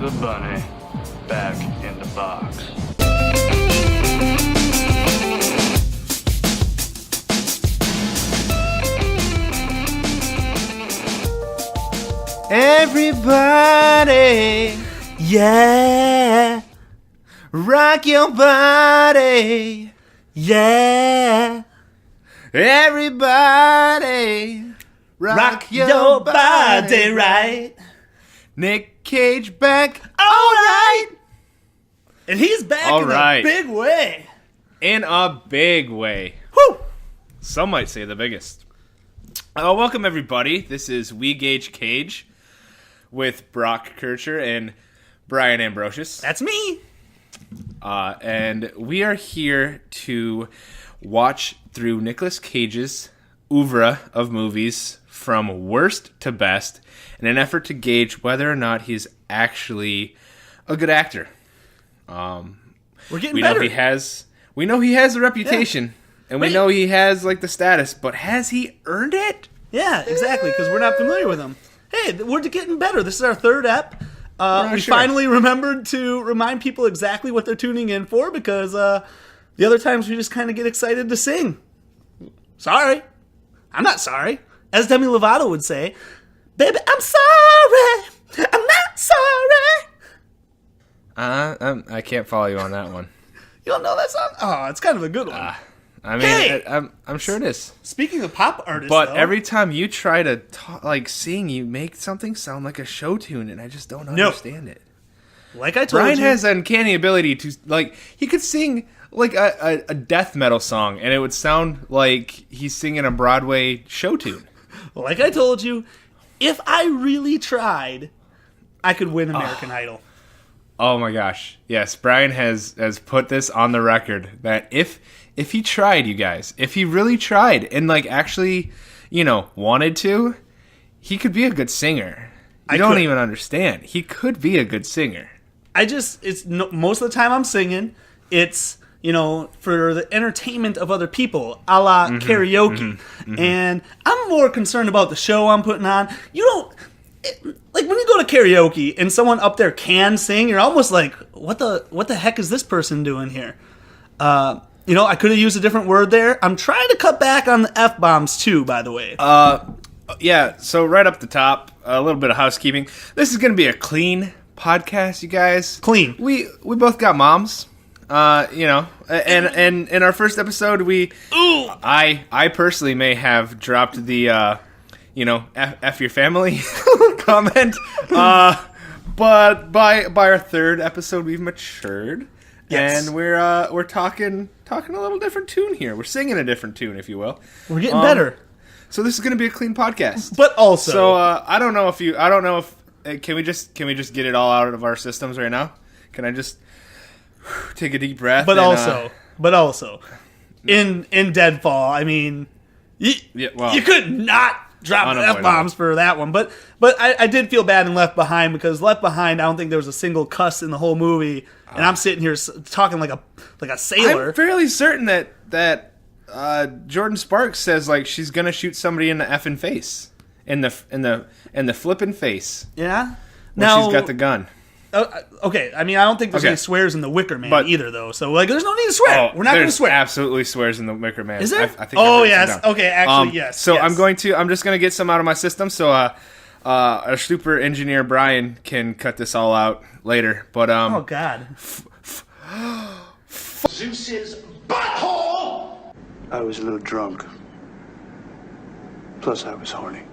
the bunny back in the box. Everybody, yeah, rock your body, yeah. Everybody, rock your body right. Nic Cage back, all right. And he's back All in right. a big way. In a big way. Woo! Some might say the biggest. Welcome, everybody. This is We Gauge Cage with Brock Kircher and Brian Ambrosius. That's me. And we are here to watch through Nicolas Cage's oeuvre of movies from worst to best in an effort to gauge whether or not he's actually a good actor. We're getting We better. know he has the reputation, and we Wait. know he has like the status, but has he earned it? Yeah, exactly, because we're not familiar with him. Hey, we're getting better. This is our third ep. We sure. finally remembered to remind people exactly what they're tuning in for, because the other times we just kind of get excited to sing. Sorry. I'm not sorry. As Demi Lovato would say, baby, I'm sorry. I'm not sorry. I can't follow you on that one. You don't know that song? Oh, it's kind of a good one. I mean, Hey! I'm sure it is. Speaking of pop artists, But though, every time you try to sing, you make something sound like a show tune, and I just don't No. understand it. like I told Brian you, has an uncanny ability to, he could sing like a death metal song, and it would sound like he's singing a Broadway show tune. like I told you, if I really tried, I could win American Idol. Oh my gosh. Yes, Brian has put this on the record that if he tried, you guys, if he really tried and actually, wanted to, he could be a good singer. I don't even understand. He could be a good singer. Most of the time I'm singing, it's, for the entertainment of other people, a la karaoke. And I'm more concerned about the show I'm putting on. When you go to karaoke and someone up there can sing, you're almost like, what the heck is this person doing here? I could have used a different word there. I'm trying to cut back on the F-bombs too, by the way. Yeah, so right up the top, a little bit of housekeeping. This is going to be a clean podcast, you guys. Clean. We both got moms. And in our first episode, I personally may have dropped the F your family comment. But by our third episode, we've matured. Yes. And we're talking a little different tune here. We're singing a different tune, if you will. We're getting better. So this is going to be a clean podcast. But also... So I don't know if can we just get it all out of our systems right now? Can I just take a deep breath? But also, in Deadfall, I mean, you could not drop the F-bombs for that one. But I did feel bad in Left Behind, because Left Behind, I don't think there was a single cuss in the whole movie, and I'm sitting here talking like a sailor. I'm fairly certain that Jordan Sparks says she's gonna shoot somebody in the effing face, in the flippin' face. Yeah. Now she's got the gun. Okay, I mean, I don't think there's any swears in the Wicker Man either, though. So, there's no need to swear. We're not going to swear. Absolutely swears in the Wicker Man. Is there? I think yes. Okay, actually, yes. So yes. I'm just going to get some out of my system. So, our super engineer Brian can cut this all out later. But oh God. Zeus's butthole! I was a little drunk. Plus, I was horny.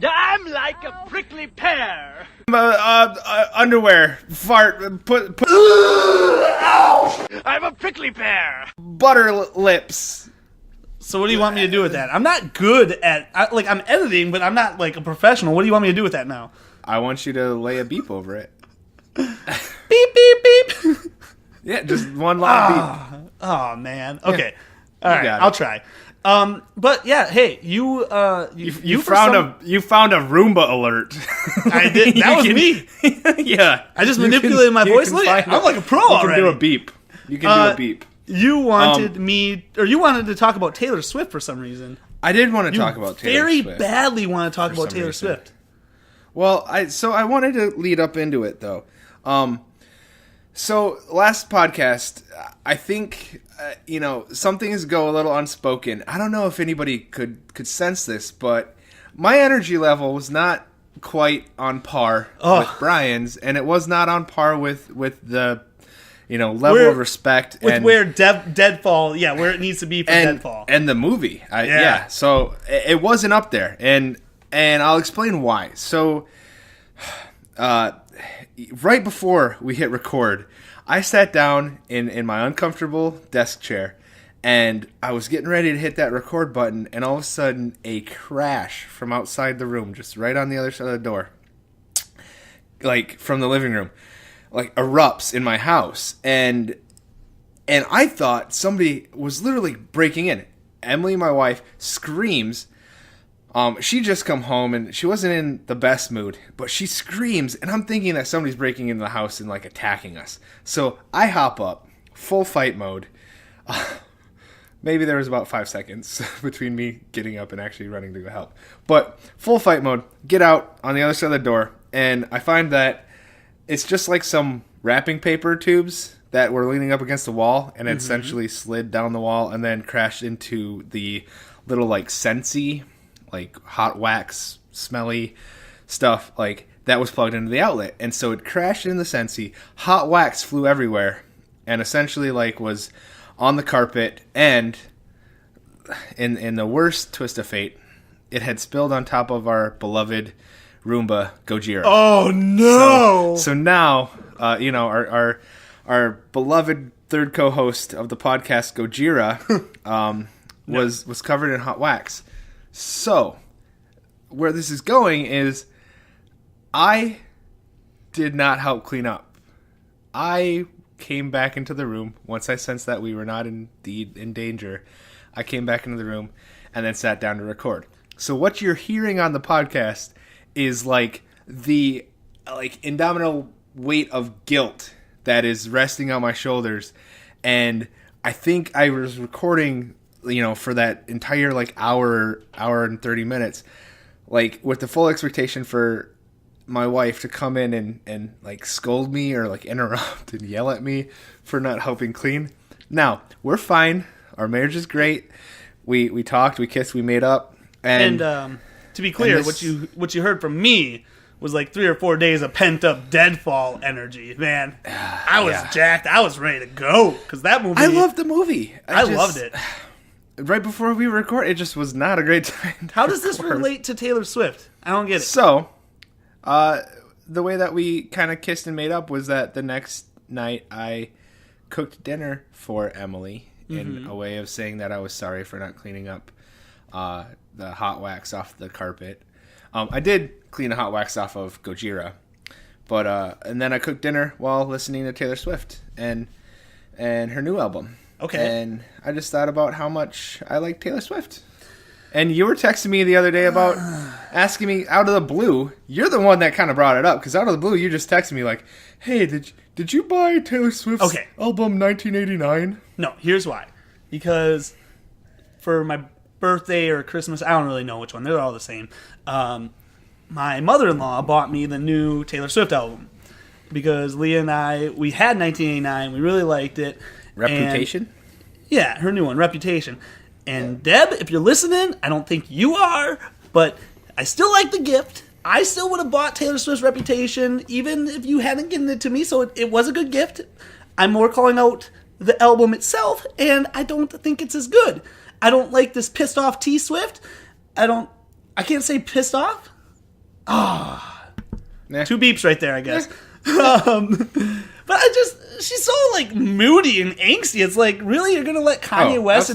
I'm like a prickly pear. Underwear, fart, put I'm a prickly pear. butter lips. So what do you want me to do with that? I'm not good at... I'm editing, but I'm not, a professional. What do you want me to do with that now? I want you to lay a beep over it. Beep, beep, beep. Yeah, just one loud beep. Oh, man. Okay. All right, got it. I'll try. But yeah, hey, you found a Roomba alert. I did. That was me. Yeah, I just manipulated my voice. Look, I'm like a pro already. You can do a beep. You can do a beep. You wanted you wanted to talk about Taylor Swift for some reason. I did want to talk about Taylor Swift. Very badly want to talk about Taylor reason. Swift. Well, I wanted to lead up into it though. So last podcast, I think some things go a little unspoken. I don't know if anybody could sense this, but my energy level was not quite on par with Brian's, and it was not on par with the level of respect with and where Deadfall, where it needs to be for Deadfall and the movie. So it wasn't up there, and I'll explain why. So right before we hit record, I sat down in my uncomfortable desk chair, and I was getting ready to hit that record button, and all of a sudden a crash from outside the room, just right on the other side of the door, like from the living room, like erupts in my house, and I thought somebody was literally breaking in. Emily, my wife, screams. She just come home and she wasn't in the best mood, but she screams, and I'm thinking that somebody's breaking into the house and like attacking us. So I hop up, full fight mode. Maybe there was about 5 seconds between me getting up and actually running to go help. But full fight mode, get out on the other side of the door, and I find that it's just like some wrapping paper tubes that were leaning up against the wall, and it essentially slid down the wall and then crashed into the little like Scentsy, like hot wax, smelly stuff like that was plugged into the outlet. And so it crashed in the Scentsy, hot wax flew everywhere, and essentially like was on the carpet, and in the worst twist of fate, it had spilled on top of our beloved Roomba Gojira. Oh no! So now, our beloved third co-host of the podcast, Gojira, was covered in hot wax. So, where this is going is, I did not help clean up. I came back into the room once I sensed that we were not indeed in danger. I came back into the room and then sat down to record. So what you're hearing on the podcast is like the indomitable weight of guilt that is resting on my shoulders. And I think I was recording, for that entire hour and 30 minutes, with the full expectation for my wife to come in and scold me or interrupt and yell at me for not helping clean. Now, we're fine. Our marriage is great. We talked, we kissed, we made up. And to be clear, what you heard from me was 3 or 4 days of pent up Deadfall energy. Man, I was jacked. I was ready to go because that movie. I loved the movie. I loved it. Right before we record, it just was not a great time. How does this relate to Taylor Swift? I don't get it. So, the way that we kind of kissed and made up was that the next night I cooked dinner for Emily in a way of saying that I was sorry for not cleaning up the hot wax off the carpet. I did clean the hot wax off of Gojira, but and then I cooked dinner while listening to Taylor Swift and her new album. Okay. And I just thought about how much I like Taylor Swift. And you were texting me the other day about asking me out of the blue. You're the one that kind of brought it up, because out of the blue you just texted me hey, did you buy Taylor Swift's album 1989? No, here's why. Because for my birthday or Christmas, I don't really know which one. They're all the same. My mother-in-law bought me the new Taylor Swift album because Leah and I, we had 1989. We really liked it. Reputation? Yeah, her new one, Reputation. And Deb, if you're listening, I don't think you are, but I still like the gift. I still would have bought Taylor Swift's Reputation, even if you hadn't given it to me, so it was a good gift. I'm more calling out the album itself, and I don't think it's as good. I don't like this pissed off T Swift. I can't say pissed off. Nah. 2 beeps right there, I guess. But she's so moody and angsty. It's really, you're gonna let Kanye West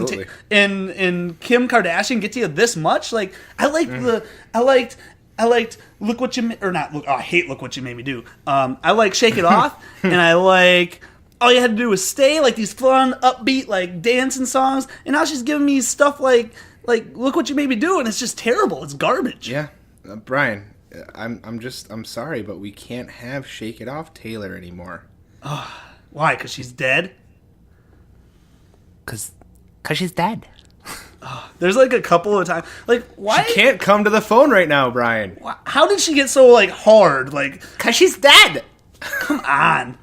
and Kim Kardashian get to you this much? I liked Look What You or not. Look, I hate Look What You Made Me Do. I like Shake It Off, and I like All You Had to Do Was Stay. These fun, upbeat, dancing songs. And now she's giving me stuff like Look What You Made Me Do, and it's just terrible. It's garbage. Yeah, Brian, I'm sorry, but we can't have Shake It Off Taylor anymore. Why? Because she's dead? Because she's dead. There's a couple of times. Why? She can't come to the phone right now, Brian. How did she get so hard? Because she's dead. Come on.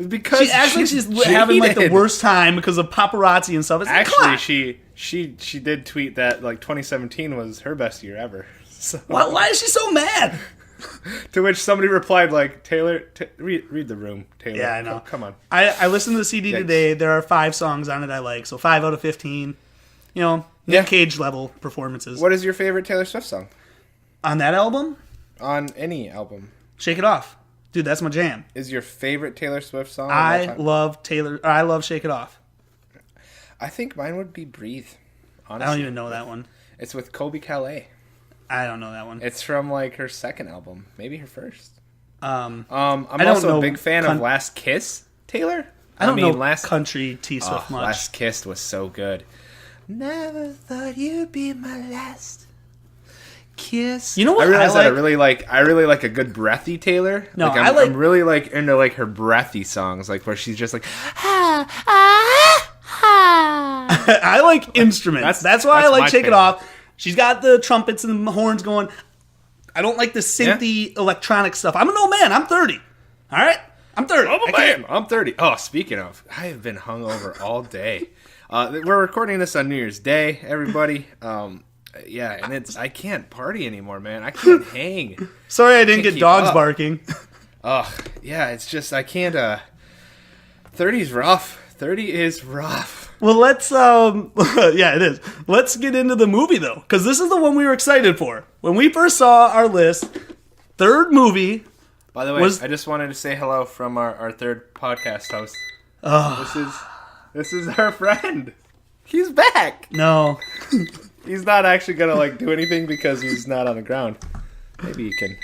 Because She acts like she's having like the jaded. worst time because of paparazzi and stuff. It's like, come Actually, on. she did tweet that like 2017 was her best year ever. So, Why is she so mad? to which somebody replied like, Taylor, read the room, Taylor. Yeah, I know. Come on. I listened to the CD Yikes. today. There are 5 songs on it I like, so 5 out of 15. You know, Yeah. Nic Cage level performances. What is your favorite Taylor Swift song On that album, on any album? Shake It Off. Dude, that's my jam. Is your favorite Taylor Swift song? of all I time? love Shake It Off. I think mine would be Breathe. I Honestly, don't even know that one. It's with Kobe Calais. I don't know that one. It's from like her second album, maybe her first. I'm don't also know a big fan of Last Kiss, Taylor. I don't know Last country T Swift much. Last Kiss was so good. Never thought you'd be my last kiss. You know what I realize I that like? I really like a good breathy Taylor. No, I'm really like into like her breathy songs, like where she's just like I like instruments. That's why I that's like my Shake It favorite. Off. She's got the trumpets and the horns going. I don't like the synthy electronic stuff. I'm an old man. I'm 30. All right? I'm 30. I'm 30. Oh, speaking of, I have been hungover all day. We're recording this on New Year's Day, everybody. Yeah, and I can't party anymore, man. I can't hang. Sorry I didn't get keep dogs up. barking. Yeah, it's just I can't. 30's rough. 30 is rough. Well, let's, yeah, it is. Let's get into the movie, though, because this is the one we were excited for. When we first saw our list, third movie. By the way, I just wanted to say hello from our third podcast host. This is our friend. He's back. No. He's not actually gonna like do anything because he's not on the ground. Maybe you can.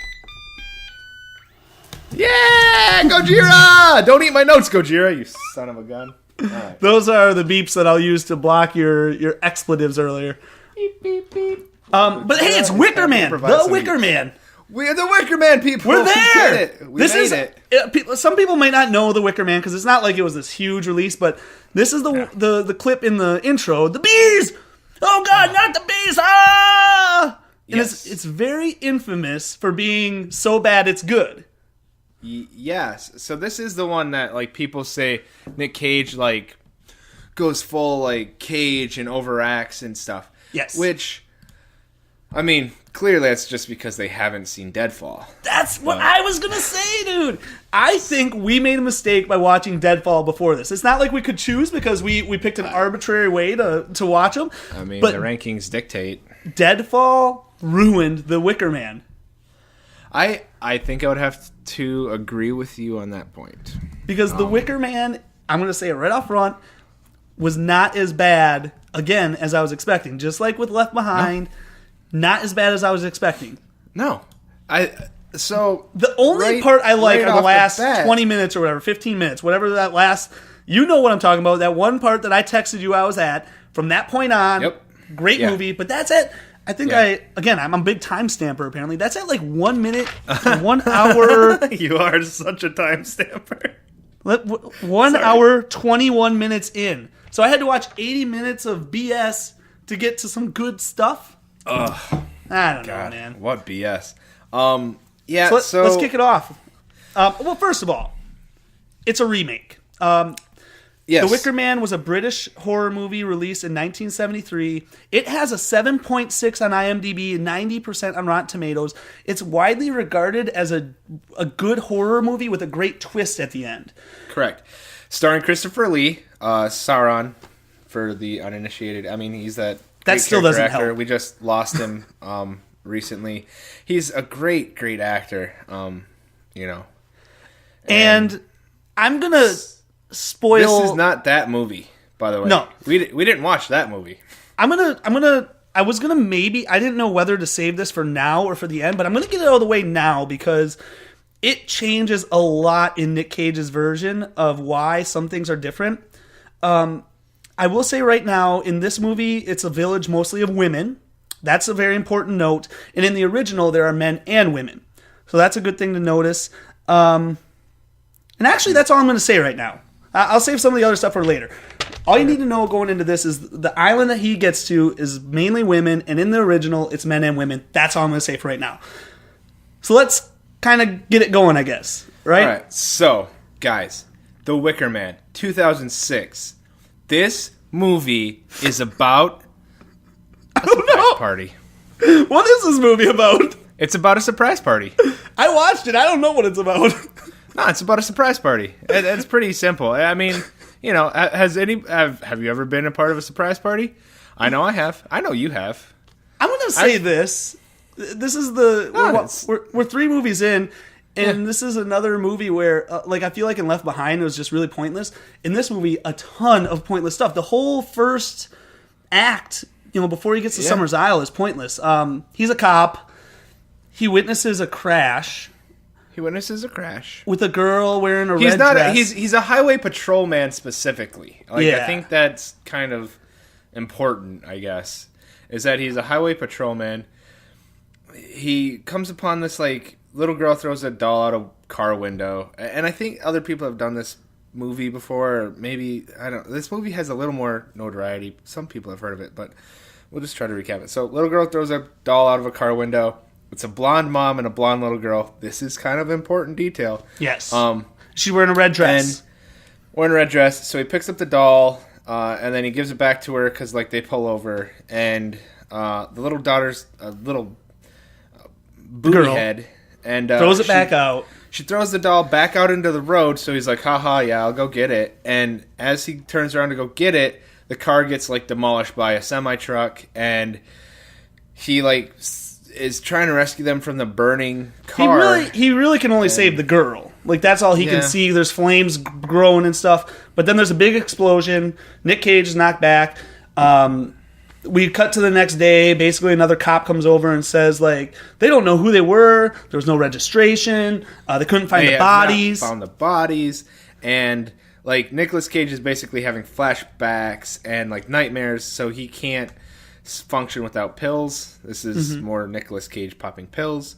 Yeah, Gojira! Don't eat my notes, Gojira, you son of a gun. All right. Those are the beeps that I'll use to block your expletives earlier. Beep, beep, beep. But hey, it's Wicker Man. Improvise The some Wicker beats. Man. We're the Wicker Man people. We're We there. did it. We made it. Some people might not know the Wicker Man because it's not like it was this huge release, but this is the clip in the intro. The bees! Oh God, not the bees! Ah! And Yes. it's very infamous for being so bad it's good. Yes. So this is the one that like people say Nic Cage like goes full like Cage and overacts and stuff. Yes. Which, I mean, clearly that's just because they haven't seen Deadfall. That's what I was gonna say, dude. I think we made a mistake by watching Deadfall before this. It's not like we could choose because we picked an arbitrary way to watch them. I mean, but the rankings dictate. Deadfall ruined The Wicker Man. I think I would have to agree with you on that point. Because The Wicker Man, I'm going to say it right off front, was not as bad, again, as I was expecting. Just like with Left Behind, not as bad as I was expecting. No. The only part I like are the last 20 minutes or whatever, 15 minutes, whatever that last, you know what I'm talking about, that one part that I texted you I was at, from that point on, Yep. great Yeah. movie, but that's it. I think I'm a big time stamper apparently. That's at like 1 minute, 1 hour. You are such a time stamper. 1 hour, 21 minutes in. So I had to watch 80 minutes of BS to get to some good stuff. Ugh. I don't know, God, man. what BS. Yeah, So let's kick it off. Well, first of all, it's a remake. Yes. The Wicker Man was a British horror movie released in 1973. It has a 7.6 on IMDb and 90% on Rotten Tomatoes. It's widely regarded as a good horror movie with a great twist at the end. Correct. Starring Christopher Lee, Sauron, for the uninitiated. I mean, he's that great still character doesn't actor. help. We just lost him recently. He's a great, great actor. You know. And I'm going to spoil... This is not that movie, by the way. No. We didn't watch that movie. I was gonna I didn't know whether to save this for now or for the end, but I'm gonna get it out of the way now because it changes a lot in Nic Cage's version of why some things are different. I will say right now, in this movie, it's a village mostly of women. That's a very important note. And in the original, there are men and women. So that's a good thing to notice. And actually, that's all I'm gonna say right now. I'll save some of the other stuff for later. All you need to know going into this is the island that he gets to is mainly women, and in the original, it's men and women. That's all I'm going to say for right now. So let's kind of get it going, I guess. right? All right. So, guys, The Wicker Man, 2006. This movie is about a surprise party. What is this movie about? It's about a surprise party. I watched it. I don't know what it's about. No, it's about a surprise party. It's pretty simple. I mean, you know, have you ever been a part of a surprise party? I know I have. I know you have. I'm going to say this. This is we're 3 movies in, and this is another movie where, I feel like in Left Behind, it was just really pointless. In this movie, a ton of pointless stuff. The whole first act, before he gets to Summer's Isle, is pointless. He's a cop. He witnesses a crash. With a girl wearing a red dress. He's a highway patrolman specifically. I think that's kind of important, I guess, is that he's a highway patrolman. He comes upon this, little girl throws a doll out a car window. And I think other people have done this movie before, or maybe, I don't know. This movie has a little more notoriety. Some people have heard of it, but we'll just try to recap it. So, little girl throws a doll out of a car window. It's a blonde mom and a blonde little girl. This is kind of important detail. Yes. She's wearing a red dress. So he picks up the doll, and then he gives it back to her because, they pull over. And the little daughter's a little booty head. And throws it back out. She throws the doll back out into the road, so he's like, haha, yeah, I'll go get it. And as he turns around to go get it, the car gets, demolished by a semi-truck, and he, is trying to rescue them from the burning car. He really can only save the girl. That's all he can see. There's flames growing and stuff. But then there's a big explosion. Nic Cage is knocked back. We cut to the next day. Basically, another cop comes over and says, they don't know who they were. There was no registration. They couldn't find the bodies. Found the bodies. And, Nicolas Cage is basically having flashbacks and, nightmares, so he can't function without pills. This is more Nicolas Cage popping pills.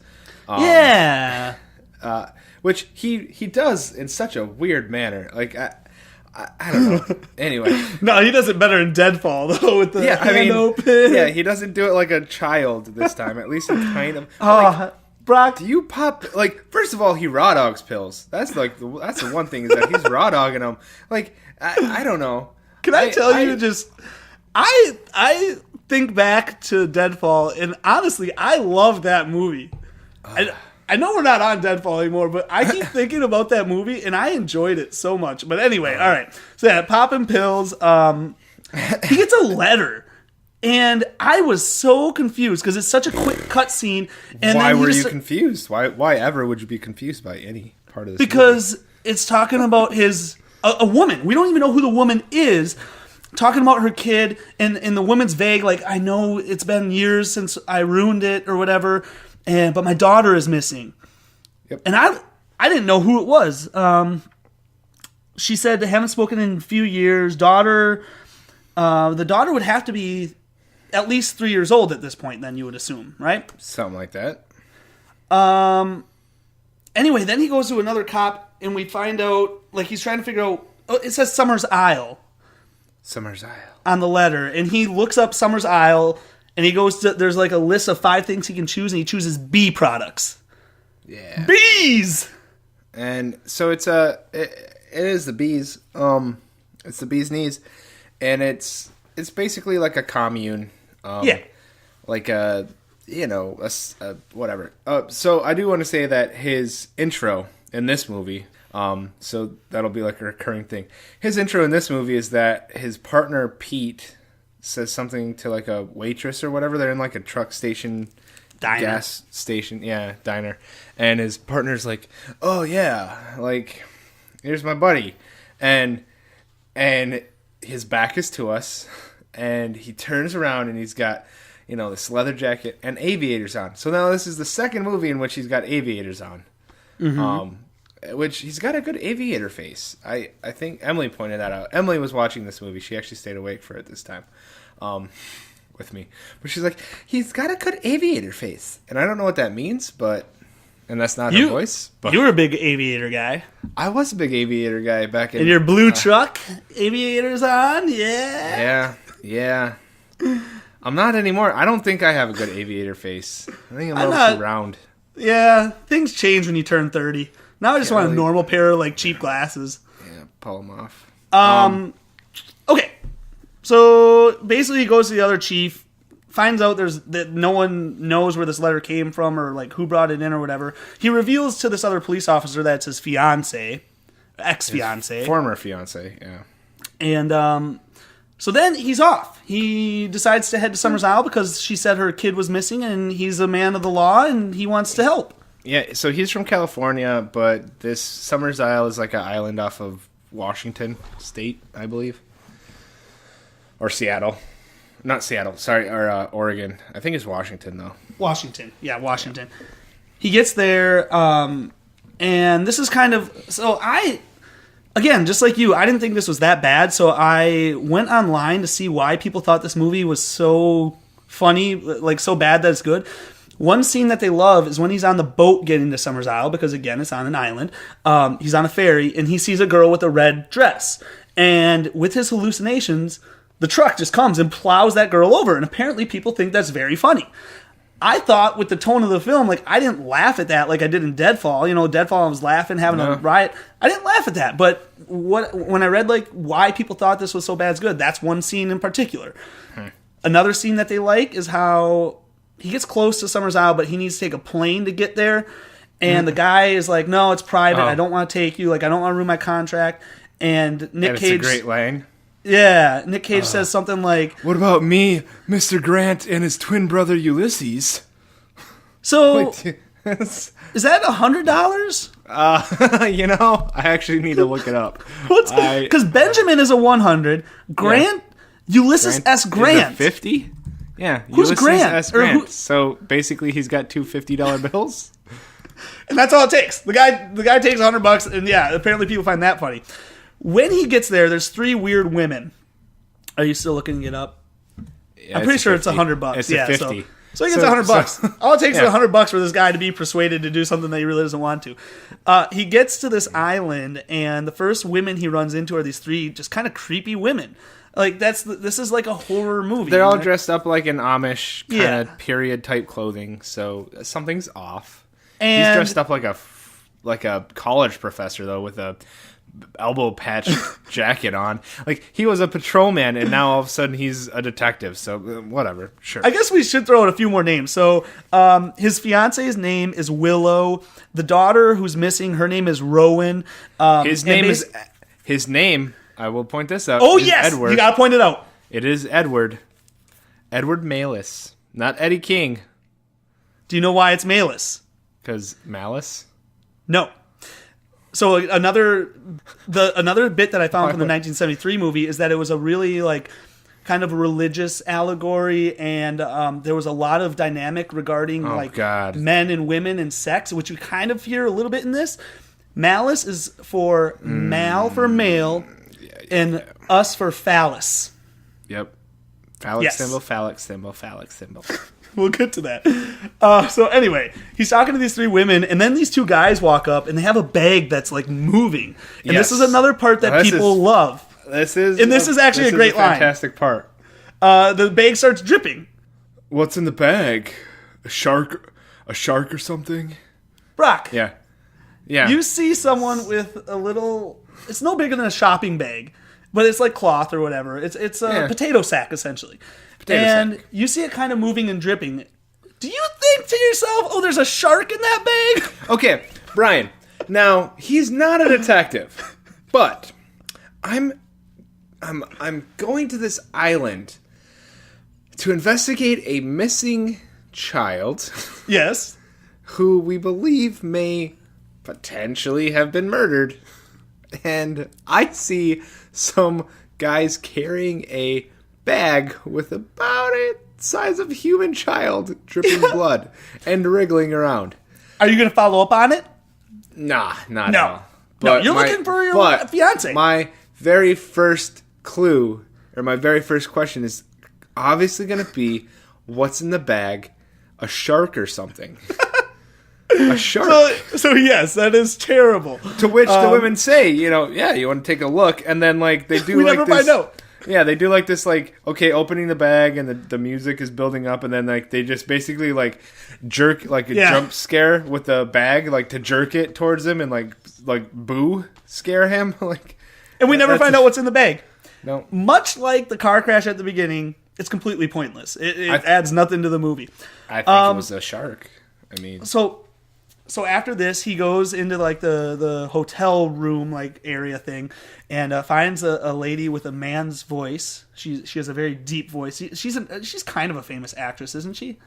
Which he does in such a weird manner. I don't know. Anyway. No, he does it better in Deadfall, though, with the hand open. Yeah, he doesn't do it like a child this time. At least he kind of... Brock, do you pop... first of all, he raw dogs pills. That's that's the one thing, is that he's raw dogging them. I don't know. Can I tell you just... I think back to Deadfall, and honestly, I love that movie. I know we're not on Deadfall anymore, but I keep thinking about that movie, and I enjoyed it so much. But anyway, all right. So popping pills. He gets a letter, and I was so confused because it's such a quick cut scene. And why were you confused? Why ever would you be confused by any part of this because movie? It's talking about a woman. We don't even know who the woman is. Talking about her kid, and the woman's vague, I know it's been years since I ruined it or whatever, but my daughter is missing. Yep. And I didn't know who it was. She said they haven't spoken in a few years. The daughter would have to be at least 3 years old at this point, then you would assume, right? Something like that. Anyway, then he goes to another cop, and we find out, he's trying to figure out, it says Summer's Isle. On the letter, and he looks up Summer's Isle, and he goes to, there's a list of 5 things he can choose, and he chooses bee products. Yeah, bees. And so it is the bees. It's the bee's knees, and it's basically like a commune. Whatever. So I do want to say that his intro in this movie. So that'll be a recurring thing. His intro in this movie is that his partner Pete says something to a waitress or whatever. They're in a truck station, gas station, diner, and his partner's like, "Oh yeah, here's my buddy," and his back is to us, and he turns around and he's got this leather jacket and aviators on. So now this is the second movie in which he's got aviators on. Which he's got a good aviator face. I think Emily pointed that out. Emily was watching this movie. She actually stayed awake for it this time with me. But she's like, he's got a good aviator face. And I don't know what that means, and that's not her voice. But you were a big aviator guy. I was a big aviator guy back in... your blue truck, aviators on? Yeah. Yeah. I'm not anymore. I don't think I have a good aviator face. I think I'm a little too round. Yeah, things change when you turn 30. Now I just want a normal pair of like cheap glasses. Yeah, pull them off. Okay, so basically he goes to the other chief, finds out that no one knows where this letter came from or like who brought it in or whatever. He reveals to this other police officer that it's his fiance, ex-fiance, Former fiance, yeah. and so then he's off. He decides to head to Summers Isle because she said her kid was missing, and he's a man of the law and he wants to help. Yeah, so he's from California, but this Summers Isle is like an island off of Washington State, I believe. Or Seattle. Not Seattle, sorry, or Oregon. I think it's Washington, though. Washington. Yeah, Washington. Yeah. He gets there, and this is kind of... So again, just like you, I didn't think this was that bad, so I went online to see why people thought this movie was so funny, like so bad that it's good. One scene that they love is when he's on the boat getting to Summers Isle, because again, it's on an island. He's on a ferry, and he sees a girl with a red dress. And with his hallucinations, the truck just comes and plows that girl over, and apparently people think that's very funny. I thought with the tone of the film, like, I didn't laugh at that like I did in Deadfall. You know, Deadfall, I was laughing, having a riot. I didn't laugh at that, but when I read, like, why people thought this was so bad is good, that's one scene in particular. Another scene that they like is how he gets close to Summers Isle, but he needs to take a plane to get there, and the guy is like, no, it's private, I don't want to take you, like, I don't want to ruin my contract, and Nic Cage... It's a great line. Yeah, Nic Cage says something like... What about me, Mr. Grant, and his twin brother Ulysses? So, is that $100? You know, I actually need to look it up. Because Benjamin is a 100. Grant, yeah. Ulysses S. Grant. Is it 50? Yeah. Who's Ulysses Grant? S. Grant. So basically, he's got two $50 bills. And that's all it takes. The guy takes $100, and yeah, apparently people find that funny. When he gets there, there's three weird women. Are you still looking it up? Yeah, I'm pretty sure it's $100. It's yeah, a 50. So he gets $100. All it takes is $100 for this guy to be persuaded to do something that he really doesn't want to. He gets to this island, and the first women he runs into are these three just kind of creepy women. Like this is like a horror movie. They're all dressed up like in Amish kind of period type clothing, so something's off. And he's dressed up like a college professor though, with a elbow patch jacket on. Like, he was a patrolman, and now all of a sudden he's a detective. So whatever, sure. I guess we should throw out a few more names. So his fiance's name is Willow. The daughter who's missing, her name is Rowan. His name. I will point this out. Oh yes, Edward. You gotta point it out. It is Edward. Edward Malis, not Eddie King. Do you know why it's Malis? Because malice. No. So another bit that I found from the 1973 movie is that it was a really like kind of religious allegory, and there was a lot of dynamic regarding men and women and sex, which we kind of hear a little bit in this. Malice is for mal for male, and us for phallus. Yep. Phallic symbol, phallic symbol, phallic symbol. We'll get to that. So anyway, he's talking to these three women, and then these two guys walk up, and they have a bag that's like moving. And this is another part that people love. This is actually a great line. Fantastic part. The bag starts dripping. What's in the bag? A shark or something? Brock. Yeah. Yeah. You see someone with a little... It's no bigger than a shopping bag, but it's like cloth or whatever. It's a potato sack, essentially. And you see it kind of moving and dripping. Do you think to yourself, oh, there's a shark in that bag? Okay, Brian. Now, he's not a detective, but I'm going to this island to investigate a missing child. Yes. Who we believe may potentially have been murdered. And I see some guys carrying a bag with about a size of a human child dripping blood and wriggling around. Are you going to follow up on it? Nah, not at all. No, you're looking for your fiance. My very first clue, or my very first question is obviously going to be, what's in the bag? A shark or something. A shark. So yes, that is terrible. To which the women say, you want to take a look, and then like they do. We never find out. Yeah, they do like this, like, okay, opening the bag and the music is building up, and then like they just basically like jerk, like a jump scare with the bag, like to jerk it towards him and like boo scare him, like. And we never find out what's in the bag. No. Much like the car crash at the beginning, it's completely pointless. It adds nothing to the movie. I think it was a shark. I mean, so after this, he goes into like the hotel room like area thing, and finds a lady with a man's voice. She has a very deep voice. She's kind of a famous actress, isn't she?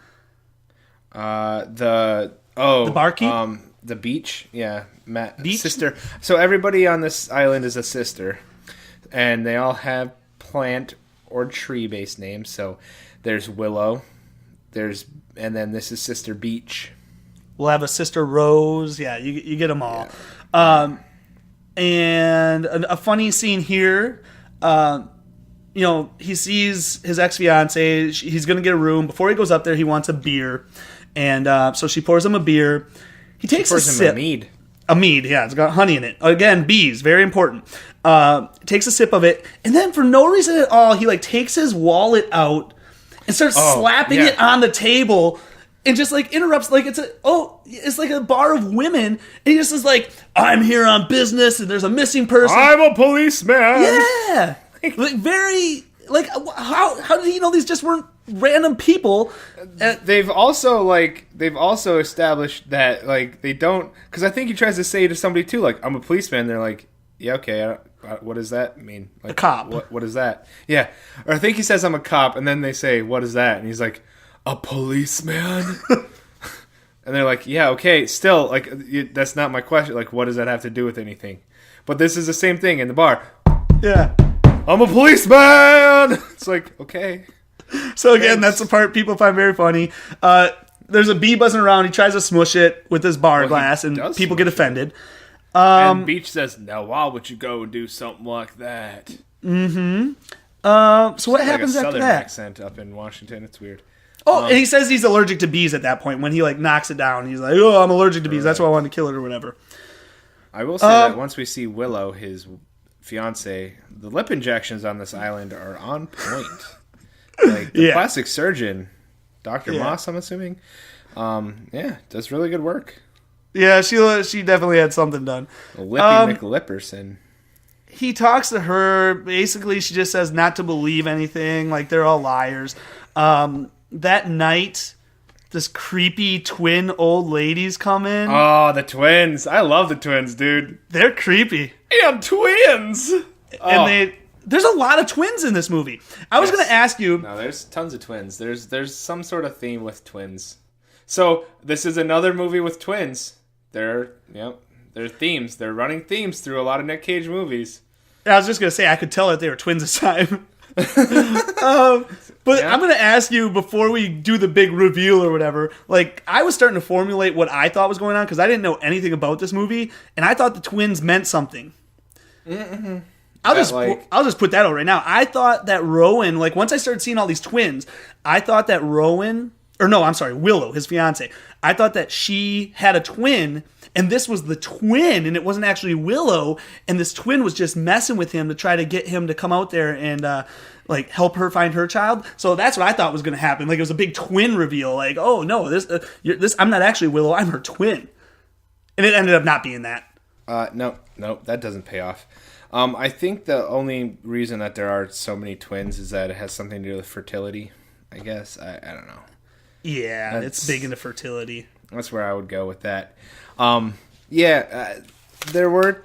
The barkeep. The beach, yeah, Beach? sister. So everybody on this island is a sister, and they all have plant or tree-based names. So there's Willow, and then this is Sister Beach. We'll have a Sister Rose. Yeah, you get them all. Yeah. And a funny scene here. He sees his ex-fiance. He's going to get a room. Before he goes up there, he wants a beer, and so she pours him a beer. He takes a sip. A mead, yeah. It's got honey in it. Again, bees, very important. Takes a sip of it, and then for no reason at all, he like takes his wallet out and starts slapping it on the table, and just like interrupts. Like it's like a bar of women, and he just is like, "I'm here on business, and there's a missing person. I'm a policeman." Yeah, like very like how did he know these just weren't random people? They've also established that like they don't, because I think he tries to say to somebody too, like, I'm a policeman. They're like, yeah, okay, what does that mean? Like, a cop. What is that? Yeah, or I think he says I'm a cop, and then they say, what is that? And he's like, a policeman. And they're like, yeah, okay, still, like, that's not my question. Like, what does that have to do with anything? But this is the same thing in the bar. Yeah, I'm a policeman. It's like, okay. So again, that's the part people find very funny. There's a bee buzzing around. He tries to smush it with his bar glass, and people get offended. And Beach says, "Now, why would you go and do something like that?" Mm-hmm. So what happens after that? Southern accent up in Washington. It's weird. Oh, and he says he's allergic to bees at that point when he like knocks it down. He's like, "Oh, I'm allergic to bees. That's why I wanted to kill it or whatever." I will say that once we see Willow, his fiance, the lip injections on this island are on point. Like the plastic surgeon, Dr. Moss, I'm assuming, does really good work. Yeah, she definitely had something done. Lippy McLipperson. He talks to her. Basically, she just says not to believe anything. Like, they're all liars. That night, this creepy twin old ladies come in. Oh, the twins. I love the twins, dude. They're creepy. And twins. And there's a lot of twins in this movie. I was going to ask you. No, there's tons of twins. There's some sort of theme with twins. So this is another movie with twins. They're themes. They're running themes through a lot of Nic Cage movies. I was just going to say, I could tell that they were twins this time. But I'm going to ask you before we do the big reveal or whatever. Like, I was starting to formulate what I thought was going on because I didn't know anything about this movie, and I thought the twins meant something. Mm-hmm. I'll just put that out right now. I thought that Rowan, like once I started seeing all these twins, I thought that Willow, his fiance, I thought that she had a twin, and this was the twin, and it wasn't actually Willow, and this twin was just messing with him to try to get him to come out there and like help her find her child. So that's what I thought was going to happen. Like, it was a big twin reveal. Like, oh no, this I'm not actually Willow, I'm her twin, and it ended up not being that. No, that doesn't pay off. I think the only reason that there are so many twins is that it has something to do with fertility, I guess. I don't know. Yeah, it's big into fertility. That's where I would go with that. There were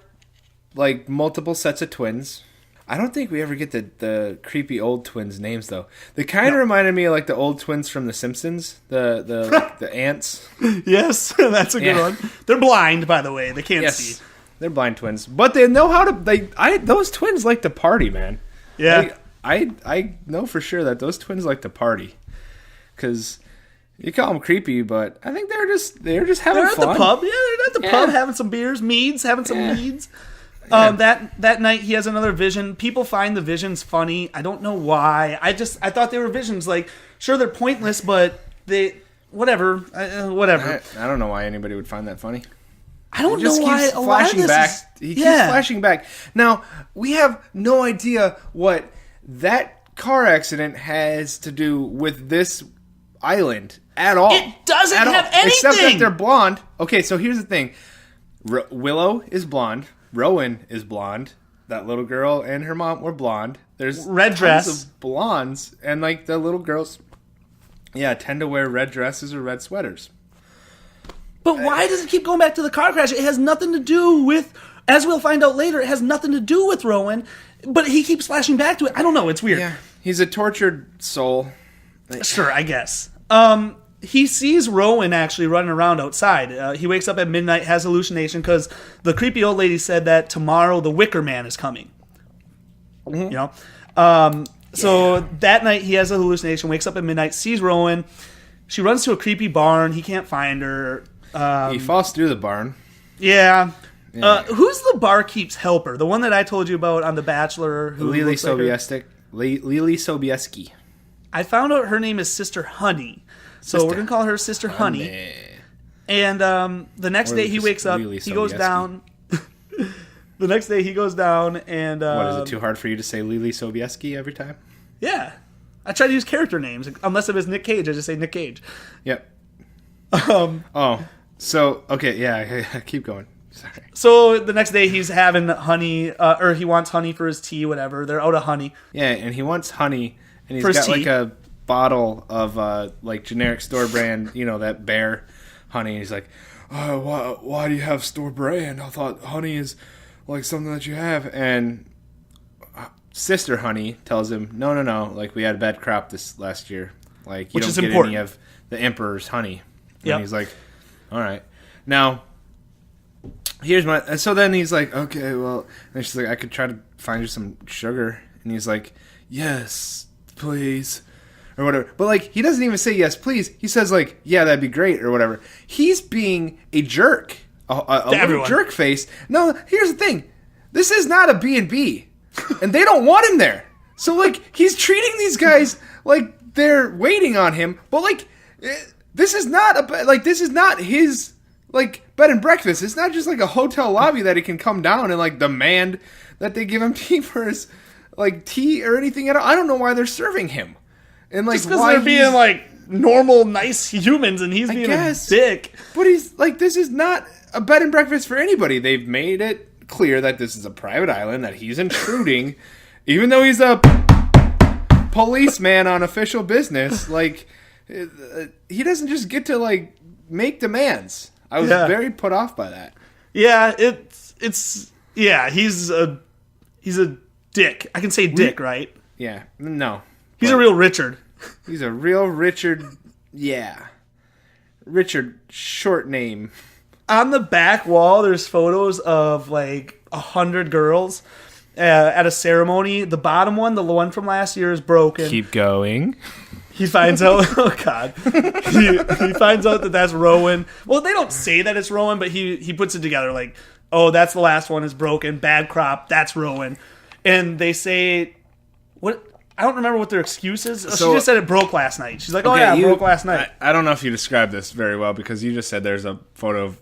like multiple sets of twins. I don't think we ever get the creepy old twins' names, though. They kind of reminded me of like the old twins from The Simpsons, the ants. Yes, that's a good one. They're blind, by the way. They can't see. They're blind twins, but they know how to. Those twins like to party, man. Yeah, I know for sure that those twins like to party, because you call them creepy, but I think they're just having fun. They're at the pub. Yeah, they're at the pub having some beers, having some meads. That night he has another vision. People find the visions funny. I don't know why. I thought they were visions. Like, sure, they're pointless, but whatever. Whatever. I don't know why anybody would find that funny. I don't know why a lot of this He keeps flashing back. Now, we have no idea what that car accident has to do with this island at all. It doesn't at have all. anything. Except that they're blonde. Okay, so here's the thing. Willow is blonde. Rowan is blonde. That little girl and her mom were blonde. There's red dress of blondes, and like the little girls, tend to wear red dresses or red sweaters. But why does it keep going back to the car crash? It has nothing to do with, as we'll find out later, it has nothing to do with Rowan. But he keeps flashing back to it. I don't know. It's weird. Yeah, he's a tortured soul. Sure, I guess. He sees Rowan actually running around outside. He wakes up at midnight, has hallucination because the creepy old lady said that tomorrow the Wicker Man is coming. Mm-hmm. You know, so that night he has a hallucination. Wakes up at midnight, sees Rowan. She runs to a creepy barn. He can't find her. He falls through the barn. Yeah. Who's the barkeep's helper? The one that I told you about on The Bachelor. Lily Sobieski. I found out her name is Sister Honey. So we're going to call her Sister Honey. And the next day he wakes up, he goes down. The next day he goes down and... what, is it too hard for you to say Lily Sobieski every time? Yeah. I try to use character names. Unless it was Nic Cage, I just say Nic Cage. Yep. Keep going. Sorry. So the next day he's having honey, or he wants honey for his tea, whatever. They're out of honey. Yeah, and he wants honey, and he's for his got tea. like a bottle of like generic store brand, that bear honey. He's like, why do you have store brand? I thought honey is like something that you have. And Sister Honey tells him, no, like we had a bad crop this last year. Like you don't get any of the Emperor's honey. And he's like, all right. Now, here's my... And so then he's like, okay, well... And she's like, I could try to find you some sugar. And he's like, yes, please. Or whatever. But, like, he doesn't even say yes, please. He says, like, yeah, that'd be great, or whatever. He's being a jerk. A little jerk face. No, here's the thing. This is not a B&B. And they don't want him there. So, like, he's treating these guys like they're waiting on him. But, like... This is not his, like, bed and breakfast. It's not just, like, a hotel lobby that he can come down and, like, demand that they give him tea for his, like, tea or anything at all. I don't know why they're serving him. And, like, just because they're being, like, normal, nice humans and he's being a dick. But he's, like, this is not a bed and breakfast for anybody. They've made it clear that this is a private island, that he's intruding, even though he's a policeman on official business, like... He doesn't just get to, like, make demands. I was very put off by that. Yeah, he's a dick. I can say dick, right? Yeah, no. He's a real Richard. He's a real Richard, yeah. Richard, short name. On the back wall, there's photos of, like, 100 girls at a ceremony. The bottom one, the one from last year, is broken. Keep going. He finds out, oh God, he finds out that that's Rowan. Well, they don't say that it's Rowan, but he puts it together like, oh, that's the last one is broken, bad crop, that's Rowan. And they say, what? I don't remember what their excuse is. She just said it broke last night. She's like, it broke last night. I don't know if you described this very well because you just said there's a photos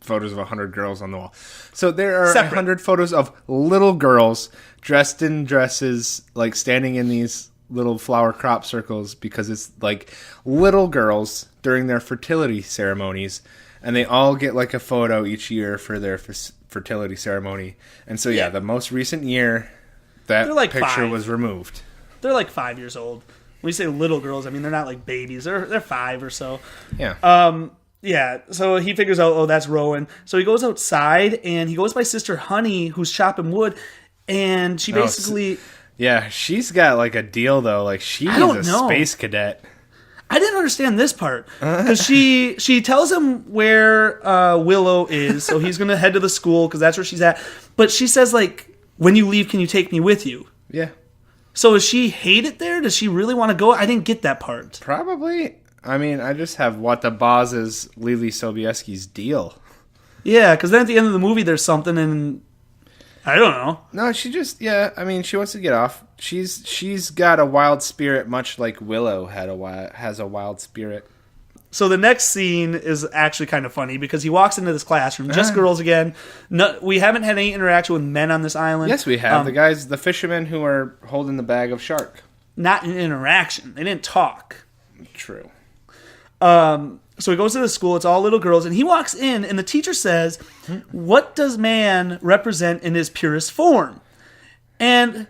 of 100 girls on the wall. So there are 100 photos of little girls dressed in dresses, like standing in these little flower crop circles because it's like little girls during their fertility ceremonies, and they all get like a photo each year for their fertility ceremony. And so the most recent year that like picture was removed. They're like 5 years old. When you say little girls, I mean they're not like babies. They're 5 or so. Yeah. So he figures out, that's Rowan. So he goes outside and he goes by Sister Honey, who's chopping wood, and she basically. Yeah, she's got, like, a deal, though. Like, she's a space cadet. I didn't understand this part. Because she tells him where Willow is, so he's going to head to the school, because that's where she's at. But she says, like, when you leave, can you take me with you? Yeah. So does she hate it there? Does she really want to go? I didn't get that part. Probably. I mean, I just have what the boss is Lily Sobieski's deal. Yeah, because then at the end of the movie, there's something, and... I don't know. No, she just, I mean, she wants to get off. She's got a wild spirit, much like Willow has a wild spirit. So the next scene is actually kind of funny because he walks into this classroom, just girls again. No, we haven't had any interaction with men on this island. Yes, we have. The fishermen who are holding the bag of shark. Not an interaction. They didn't talk. True. So he goes to the school. It's all little girls. And he walks in, and the teacher says, what does man represent in his purest form? And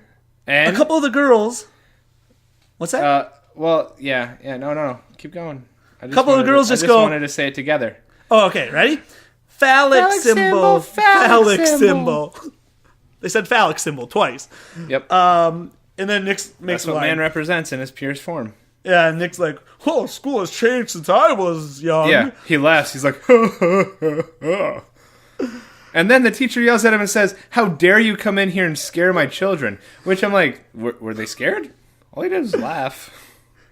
a couple of the girls... What's that? Well, yeah. No. Keep going. A couple of girls just wanted to say it together. Oh, okay. Ready? Phallic symbol. Phallic symbol. They said phallic symbol twice. Yep. And then Nick makes That's what man represents in his purest form. Yeah, and Nick's like, oh, school has changed since I was young. Yeah, he laughs. He's like, and then the teacher yells at him and says, how dare you come in here and scare my children? Which I'm like, were they scared? All he did was laugh.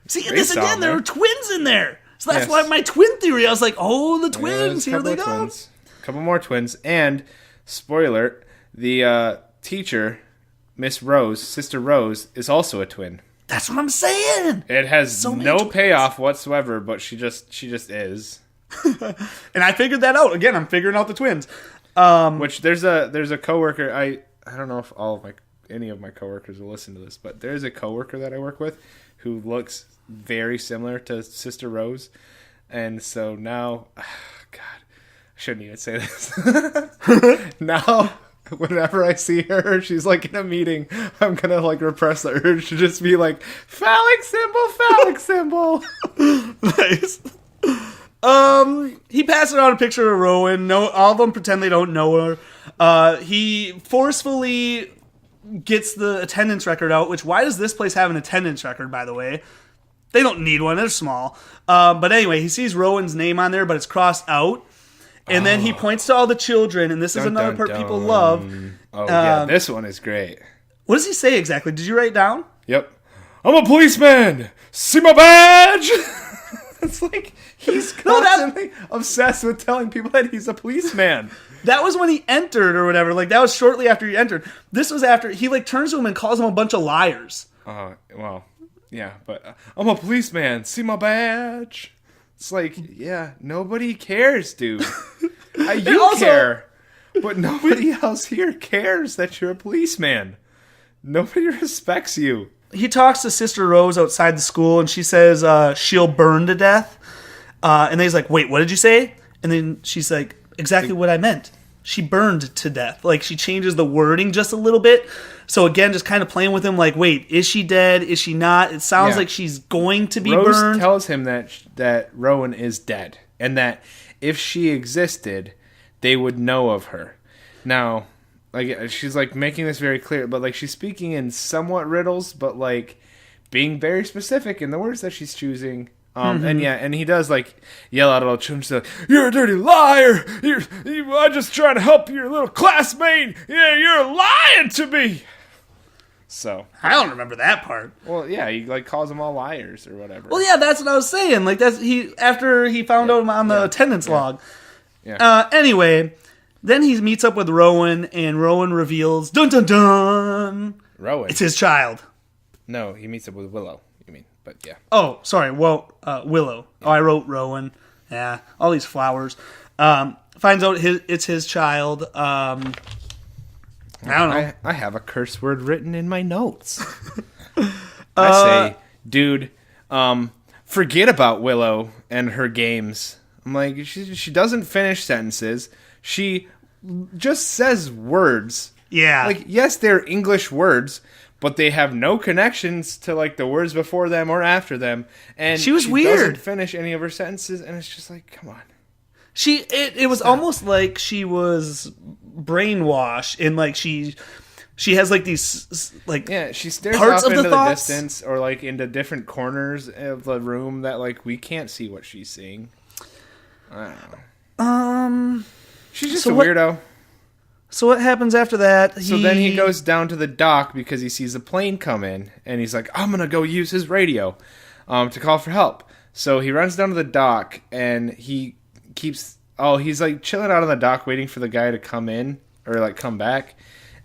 See, this again, there were twins in there. So that's why my twin theory, I was like, oh, the twins, here they go. A couple more twins. And, spoiler, the teacher, Miss Rose, Sister Rose, is also a twin. That's what I'm saying. It has no payoff whatsoever, but she just is. And I figured that out. Again, I'm figuring out the twins. Which there's a coworker. I don't know if any of my coworkers will listen to this, but there's a coworker that I work with who looks very similar to Sister Rose, and so now, God, I shouldn't even say this. Now, whenever I see her, she's like in a meeting, I'm gonna like repress the urge to just be like, phallic symbol. Nice. He passes around a picture of Rowan. No, all of them pretend they don't know her. He forcefully gets the attendance record out, which, why does this place have an attendance record, by the way? They don't need one. They're small. But anyway, he sees Rowan's name on there, but it's crossed out. And then he points to all the children, and this is another part people love. Oh, yeah, this one is great. What does he say exactly? Did you write it down? Yep. I'm a policeman! See my badge! It's like, he's constantly obsessed with telling people that he's a policeman. That was when he entered or whatever. Like, that was shortly after he entered. This was after he, like, turns to him and calls him a bunch of liars. Well, yeah, but I'm a policeman. See my badge? It's like, yeah, nobody cares, dude. You care, but nobody else here cares that you're a policeman. Nobody respects you. He talks to Sister Rose outside the school, and she says she'll burn to death. And then he's like, wait, what did you say? And then she's like, exactly what I meant. She burned to death. Like, she changes the wording just a little bit. So again, just kind of playing with him like, wait, is she dead? Is she not? It sounds like she's going to be Rose burned. Rose tells him that Rowan is dead, and that if she existed, they would know of her. Now, like, she's like making this very clear, but like she's speaking in somewhat riddles, but like being very specific in the words that she's choosing. And he does like yell out at all the children. She's like, "You're a dirty liar! I'm just trying to help your little classmate. Yeah, you're lying to me." So I don't remember that part. Well, yeah, he like calls them all liars or whatever. Well, yeah, that's what I was saying. Like, that's after he found out on the attendance log. Yeah. Anyway, then he meets up with Rowan, and Rowan reveals, dun dun dun, Rowan. it's his child. No, he meets up with Willow. You mean? But yeah. Oh, sorry. Well, Willow. Yeah. Oh, I wrote Rowan. Yeah, all these flowers. Finds out it's his child. I don't know. I have a curse word written in my notes. I say, dude, forget about Willow and her games. I'm like, she doesn't finish sentences. She just says words. Yeah. Like, yes, they're English words, but they have no connections to like the words before them or after them. And she was weird. Doesn't finish any of her sentences, and it's just like, come on. It was almost like she was brainwashed, and like she has like these like she stares parts off of into the the distance or like into different corners of the room that like we can't see what she's seeing. I don't know. She's just a weirdo. So what happens after that? So then he goes down to the dock because he sees a plane come in, and he's like, I'm gonna go use his radio to call for help. So he runs down to the dock, and he's like chilling out on the dock waiting for the guy to come in or like come back,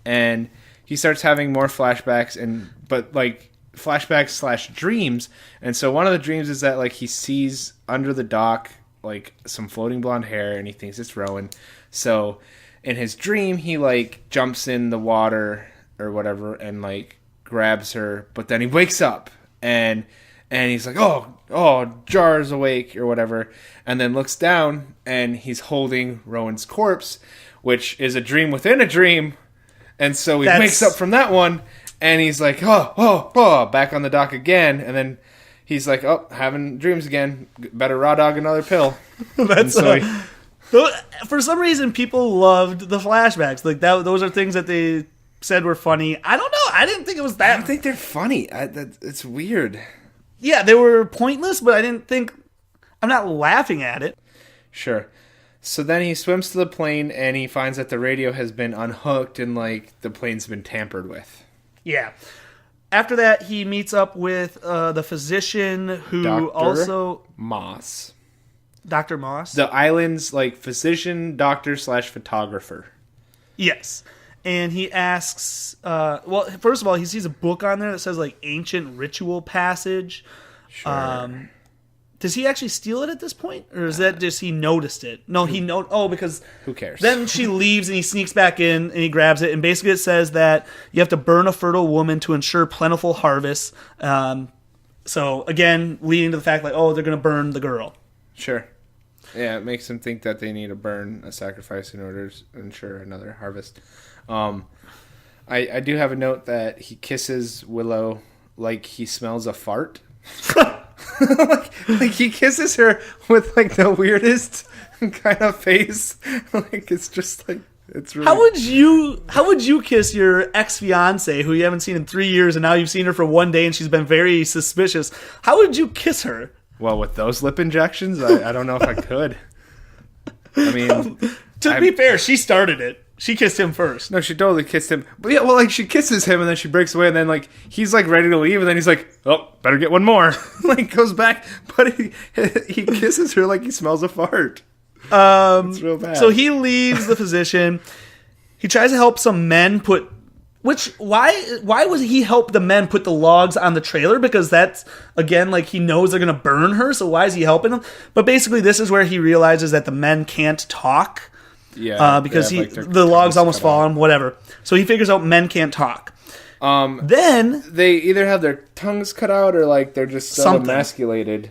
and he starts having more flashbacks, but like flashbacks / dreams. And so one of the dreams is that like he sees under the dock like some floating blonde hair, and he thinks it's Rowan. So in his dream, he like jumps in the water or whatever and like grabs her, but then he wakes up and he's like, oh, Jar's awake or whatever, and then looks down and he's holding Rowan's corpse, which is a dream within a dream. And so he wakes up from that one and he's like, oh, back on the dock again. And then he's like, oh, having dreams again. Better raw dog another pill. For some reason, people loved the flashbacks. Like those are things that they said were funny. I don't know. I didn't think it was that. I don't think they're funny. It's weird. Yeah, they were pointless, but I didn't think... I'm not laughing at it. Sure. So then he swims to the plane and he finds that the radio has been unhooked and like the plane's been tampered with. Yeah. After that, he meets up with the physician who Dr. Moss. Dr. Moss? The island's like physician, doctor / photographer. Yes. And he asks, well, first of all, he sees a book on there that says like ancient ritual passage. Sure. Does he actually steal it at this point? Or is that just he noticed it? No, because... Who cares? Then she leaves and he sneaks back in and he grabs it. And basically it says that you have to burn a fertile woman to ensure plentiful harvest. So, again, leading to the fact like, they're going to burn the girl. Sure. Yeah, it makes them think that they need to burn a sacrifice in order to ensure another harvest. I do have a note that he kisses Willow like he smells a fart. like he kisses her with like the weirdest kind of face. Like it's just like it's really... How would you kiss your ex-fiance who you haven't seen in 3 years and now you've seen her for 1 day and she's been very suspicious? How would you kiss her? Well, with those lip injections, I don't know if I could. I mean, to be fair, she started it. She kissed him first. No, she totally kissed him. But yeah, well, like she kisses him and then she breaks away and then like he's like ready to leave and then he's like, oh, better get one more. Like goes back, but he kisses her like he smells a fart. It's real bad. So he leaves the physician. He tries to help some men put. Why would he help the men put the logs on the trailer? Because that's, again, like he knows they're going to burn her, so why is he helping them? But basically this is where he realizes that the men can't talk. Yeah. Because the logs almost fall on him, whatever. So he figures out men can't talk. Then they either have their tongues cut out or like they're just so emasculated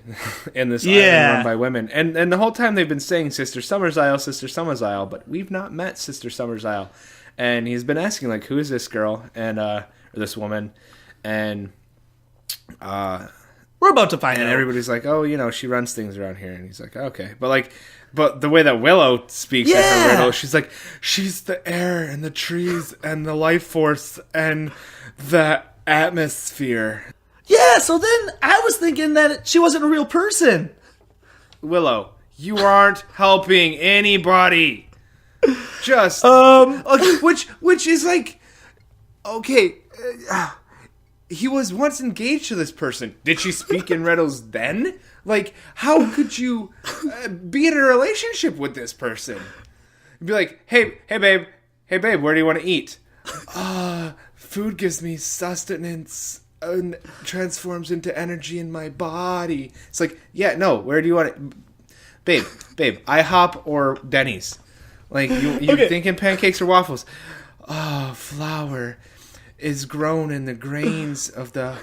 in this island run by women. And the whole time they've been saying Sister Summersisle, but we've not met Sister Summersisle. And he's been asking, like, who is this girl and or this woman? And we're about to find out. And everybody's like, oh, she runs things around here. And he's like, okay. But the way that Willow speaks at her riddle, she's like, she's the air and the trees and the life force and the atmosphere. Yeah, so then I was thinking that she wasn't a real person. Willow, you aren't helping anybody. Just which is like, okay, he was once engaged to this person. Did she speak in riddles then? Like, how could you be in a relationship with this person? Be like, hey babe, where do you want to eat? Food gives me sustenance and transforms into energy in my body. It's like, yeah, no, where do you want it? Babe, IHOP or Denny's? Like, you're thinking pancakes or waffles. Oh, flour is grown in the grains of the...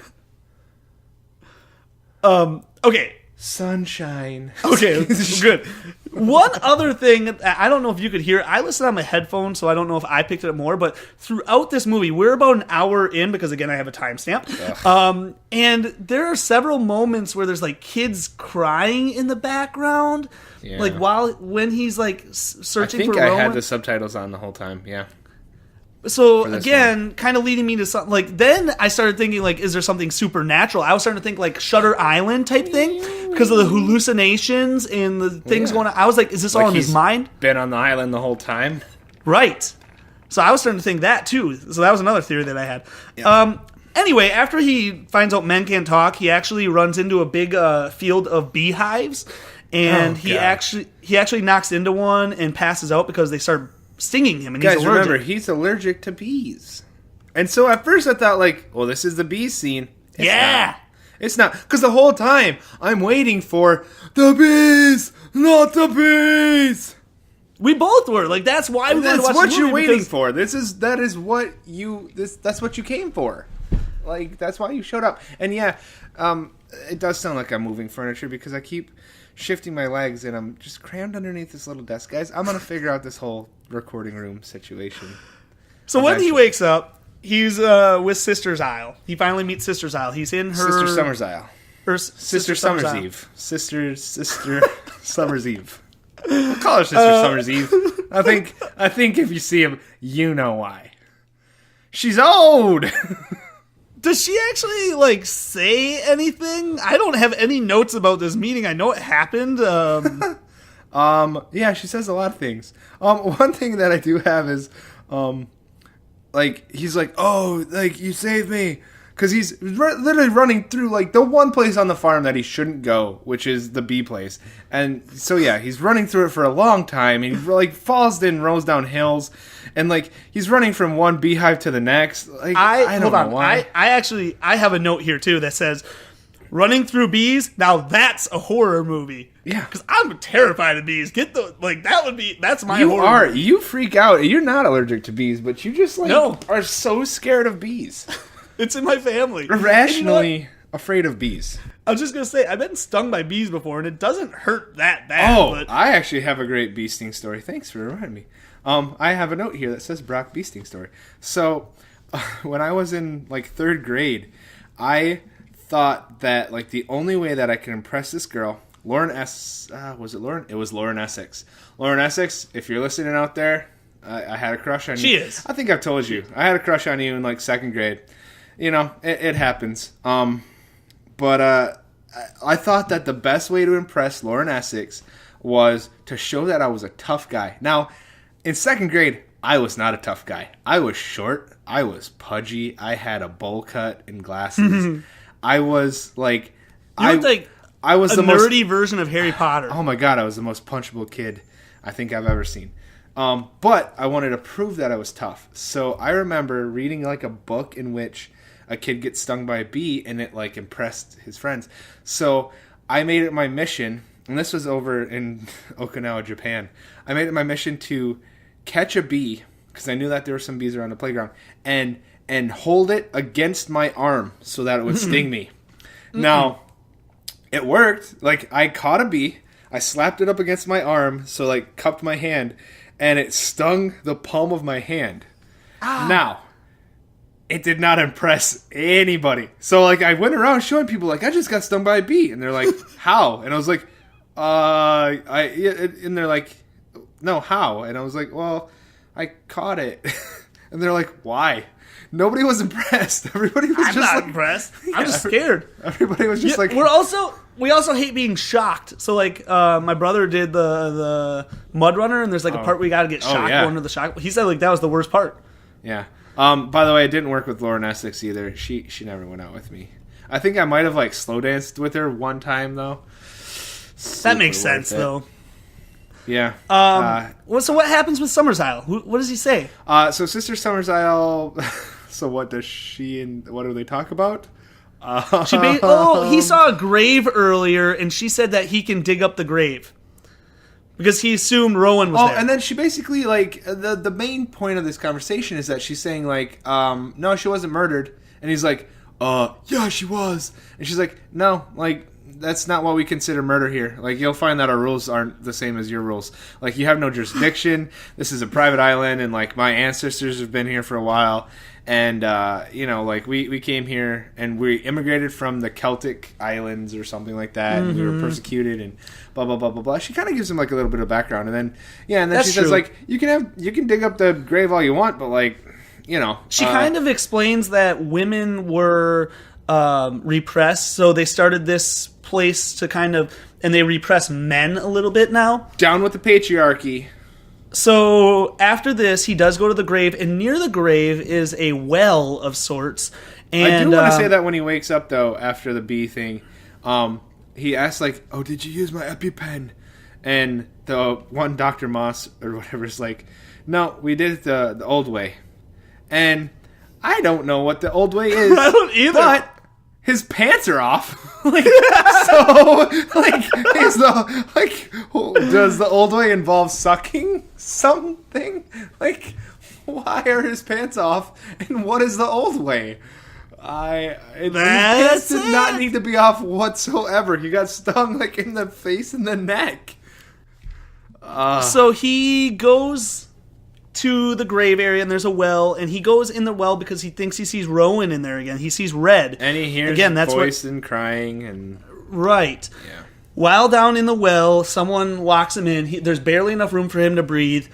Okay. Sunshine. Okay, good. One other thing, I don't know if you could hear, I listened on my headphones, so I don't know if I picked it up more, but throughout this movie, we're about an hour in, because again, I have a timestamp, and there are several moments where there's like kids crying in the background, like when he's like searching for Rowan. I had the subtitles on the whole time, yeah. So again, kind of leading me to something like, then I started thinking like, is there something supernatural? I was starting to think like Shutter Island type thing because of the hallucinations and the things going on. I was like, is this all in his mind? Been on the island the whole time, right? So I was starting to think that too. So that was another theory that I had. Yeah. Anyway, after he finds out men can't talk, he actually runs into a big field of beehives, and he actually knocks into one and passes out because they start stinging him, and guys, he's allergic. Remember, he's allergic to bees. And so at first I thought, like, well, this is the bee scene. It's not. Because the whole time, I'm waiting for the bees, not the bees. We both were. Like, that's why we wanted to watch That's what the you're movie, waiting because- for. That's what you came for. Like, that's why you showed up. And yeah, it does sound like I'm moving furniture because I keep shifting my legs and I'm just crammed underneath this little desk. Guys, I'm going to figure out this whole recording room situation. So when he wakes up, he's with Sister's Isle. He finally meets Sister's Isle. He's in her... Sister Summer's Isle. Sister Summer's Summer's Isle. Eve. Sister Summer's Eve. We'll call her Sister Summer's Eve. I think if you see him, you know why. She's old. Does she actually, like, say anything? I don't have any notes about this meeting. I know it happened. Yeah, she says a lot of things. One thing that I do have is, like, he's like, oh, like, you saved me. Because he's literally running through, like, the one place on the farm that he shouldn't go, which is the bee place. And so, yeah, he's running through it for a long time. And he, like, falls in, rolls down hills. And, like, he's running from one beehive to the next. Like, I don't know why. I have a note here, too, that says, running through bees, now that's a horror movie. Yeah. Because I'm terrified of bees. That's my horror movie. You freak out. You're not allergic to bees, but you just, like, No. are so scared of bees. It's in my family. Irrationally afraid of bees. I was just going to say, I've been stung by bees before, and it doesn't hurt that bad. Oh, but I actually have a great bee sting story. Thanks for reminding me. I have a note here that says Brock bee sting story. So, when I was in, like, 3rd grade, I thought that, like, the only way that I could impress this girl, Lauren was it Lauren? It was Lauren Essex. Lauren Essex, if you're listening out there, I had a crush on you. She is. I think I've told you. I had a crush on you in, like, 2nd grade. You know, it happens. But I thought that the best way to impress Lauren Essex was to show that I was a tough guy. Now, in 2nd grade, I was not a tough guy. I was short. I was pudgy. I had a bowl cut and glasses. I was like... you looked like I was a the nerdy version of Harry Potter. Oh my god, I was the most punchable kid I think I've ever seen. But I wanted to prove that I was tough. So I remember reading, like, a book in which a kid gets stung by a bee, and it, like, impressed his friends. So I made it my mission, and this was over in Okinawa, Japan. I made it my mission to catch a bee, because I knew that there were some bees around the playground, and hold it against my arm so that it would sting me. Now, it worked. Like, I caught a bee, I slapped it up against my arm, so, like, cupped my hand, and it stung the palm of my hand. Now, it did not impress anybody. So, like, I went around showing people, like, I just got stung by a bee. And they're like, how? And I was like, and they're like, no, how? And I was like, well, I caught it. And they're like, why? Nobody was impressed. Everybody was I'm just not like... impressed. I'm just scared. Everybody was just like... We also hate being shocked. So, like, my brother did the mud runner, and there's, like, a part where you got to get shocked going to the shock. He said, like, that was the worst part. Yeah. By the way, it didn't work with Lauren Essex either. She never went out with me. I think I might have, like, slow danced with her one time, though. That makes sense, though. Yeah. So what happens with Summer's Isle? What does he say? So Sister Summer's Isle... So what does she and... What do they talk about? He saw a grave earlier, and she said that he can dig up the grave. Because he assumed Rowan was there. And then she basically, like, the main point of this conversation is that she's saying, like, no, she wasn't murdered. And he's like, yeah, she was. And she's like, no, like, that's not what we consider murder here. Like, you'll find that our rules aren't the same as your rules. Like, you have no jurisdiction. This is a private island, and, like, my ancestors have been here for a while. And, you know, like, we came here, and we immigrated from the Celtic islands or something like that, and we were persecuted, and blah, blah, blah, blah, blah. She kind of gives him, like, a little bit of background, and then, she says, like, you can dig up the grave all you want, but, like, you know. She kind of explains that women were repressed, so they started this place to kind of, and they repress men a little bit now. Down with the patriarchy. So after this, he does go to the grave, and near the grave is a well of sorts. And I do want to say that when he wakes up, though, after the bee thing, he asks, like, oh, did you use my EpiPen? And the one Dr. Moss, or whatever, is like, no, we did it the old way. And I don't know what the old way is. I don't either. But his pants are off. Like, so, like, does the old way involve sucking something? Like, why are his pants off? And what is the old way? His pants did not need to be off whatsoever. He got stung, like, in the face and the neck. So he goes to the grave area, and there's a well, and he goes in the well because he thinks he sees Rowan in there again. He sees red. And he hears voice and crying. And Right. Yeah. While down in the well, someone locks him in. There's barely enough room for him to breathe.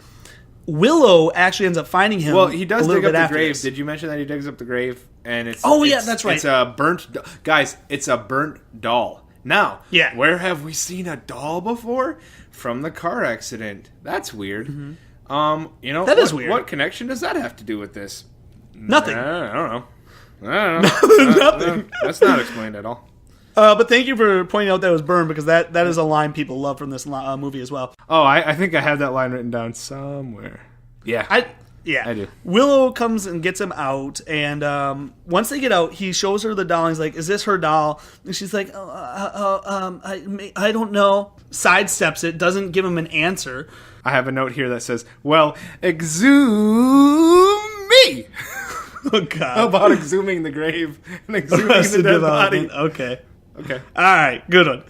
Willow actually ends up finding him. Well, he does dig up the grave. This. Did you mention that he digs up the grave? And it's yeah, that's right. It's a burnt... Guys, it's a burnt doll. Now, yeah. Where have we seen a doll before? From the car accident. That's weird. Mm-hmm. That is weird. What connection does that have to do with this? Nothing. I don't know. Nothing. That's not explained at all. But thank you for pointing out that it was burned, because that is a line people love from this movie as well. Oh, I think I have that line written down somewhere. Yeah. I do. Willow comes and gets him out, and once they get out, he shows her the doll, and he's like, is this her doll? And she's like, I don't know. Sidesteps it, doesn't give him an answer. I have a note here that says, well, exhume me! Oh, God. How about exhuming the grave and exhuming the dead body? Okay. Okay. All right, good one.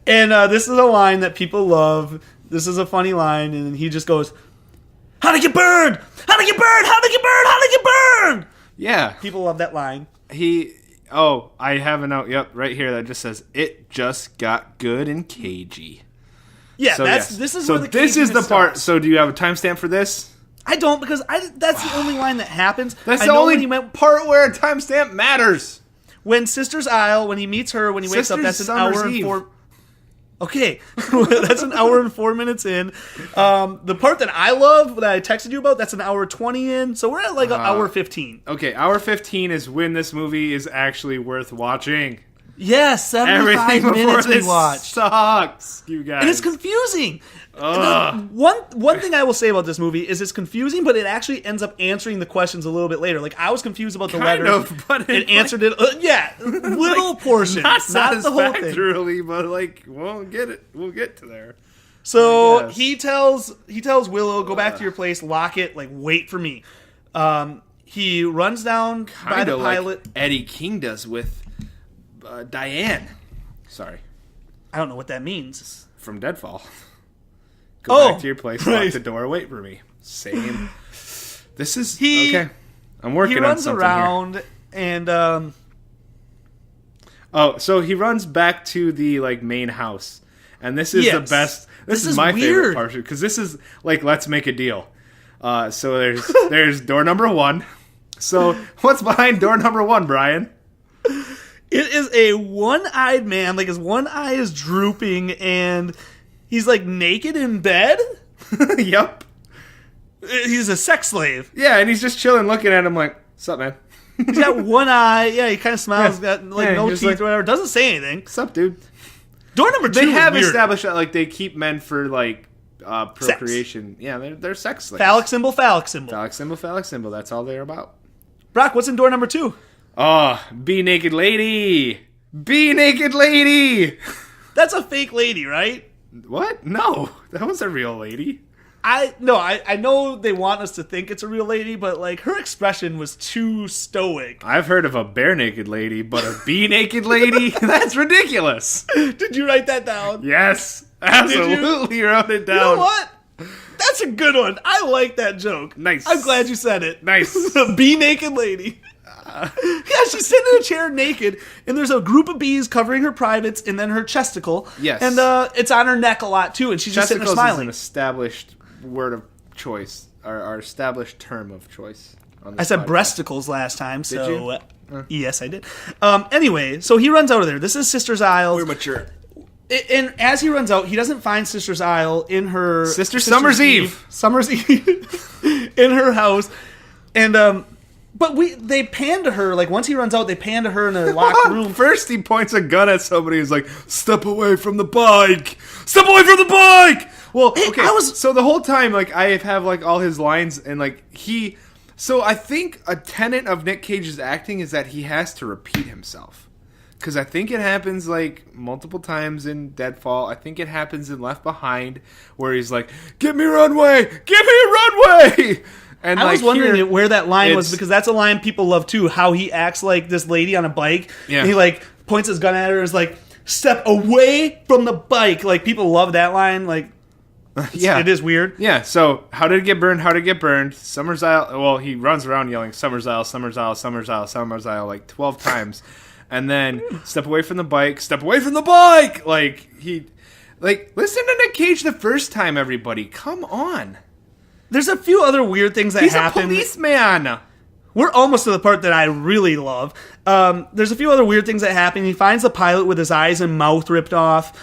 And this is a line that people love. This is a funny line, and he just goes, how'd it get burned? How'd it get burned? How'd it get burned? How'd it get burned? Yeah. People love that line. I have a note, right here that just says, it just got good and cagey. Yeah, so, this is so where the this is the caginess part. starts. So do you have a timestamp for this? I don't, because that's the only line that happens. That's the only part where a timestamp matters. When Sister's Isle, when he meets her, when he wakes up, that's an hour and 4... Okay, that's an hour and 4 minutes in. The part that I love, that I texted you about, that's an hour 20 in. So we're at like an hour 15. Okay, hour 15 is when this movie is actually worth watching. Yeah, 75 minutes we watched. Sucks, you guys. And it's confusing. One thing I will say about this movie is it's confusing, but it actually ends up answering the questions a little bit later. Like, I was confused about the letter. But it answered it. Little portions, not the whole thing. Satisfactorily, but like, we'll get it. We'll get to there. So he tells Willow, go back to your place, lock it, like, wait for me. He runs down by the pilot. Like Eddie King does with Diane. Sorry. I don't know what that means. From Deadfall. Go back to your place, lock the door, wait for me. Same. This is... okay. I'm working on something here. He runs around and... so he runs back to the, like, main house. And this is the best... This is my favorite part, because this is, like, let's make a deal. So there's door number 1. So what's behind door number 1, Brian? It is a one-eyed man, like his one eye is drooping, and he's like naked in bed. Yep. He's a sex slave. Yeah, and he's just chilling, looking at him like, "Sup, man?" He's got one eye. Yeah, he kind of smiles. He's got like no teeth or whatever. Doesn't say anything. "Sup, dude?" Door number 2. They have weird. established that like they keep men for like procreation. Sex. Yeah, they're sex slaves. Phallic symbol. Phallic symbol. Phallic symbol. That's all they're about. Brock, what's in door number 2? Oh, be naked lady. Be naked lady. That's a fake lady, right? What? No, that was a real lady. I know they want us to think it's a real lady, but like her expression was too stoic. I've heard of a bare naked lady, but a be naked lady? That's ridiculous. Did you write that down? Yes, absolutely wrote it down. You know what? That's a good one. I like that joke. Nice. I'm glad you said it. Nice. Be naked lady. Yeah, she's sitting in a chair naked, and there's a group of bees covering her privates and then her chesticle. Yes. And it's on her neck a lot, too, and she's just sitting there smiling. Chesticles is an established word of choice, our established term of choice. On this I said podcast. breasticles last time, so... Did you? Yes, I did. Anyway, so he runs out of there. This is Sister's Isle. We're mature. And as he runs out, he doesn't find Sister's Isle in her... Summer's Eve. Summer's Eve. In her house. And... But they pan to her, like, once he runs out, they pan to her in a locked room. First, he points a gun at somebody who's like, "Step away from the bike! Step away from the bike!" Well, okay, so the whole time, like, I have, like, all his lines, and, like, so I think a tenet of Nic Cage's acting is that he has to repeat himself. because I think it happens like multiple times in Deadfall. I think it happens in Left Behind, where he's like, "Give me runway, give me runway." And I was wondering here, where that line was, because that's a line people love too. How he acts like this lady on a bike. Yeah. And he like points his gun at her and is like, "Step away from the bike." Like, people love that line. Like, yeah, it is weird. Yeah. So how did it get burned? How did it get burned? Summer's Isle. Well, he runs around yelling "Summer's Isle, Summer's Isle, Summer's Isle, Summer's Isle" like 12 times, and then step away from the bike. Step away from the bike. Like listen to Nic Cage the first time. Everybody, come on. There's a few other weird things that happen. He's a policeman. We're almost to the part that I really love. There's a few other weird things that happen. He finds the pilot with his eyes and mouth ripped off.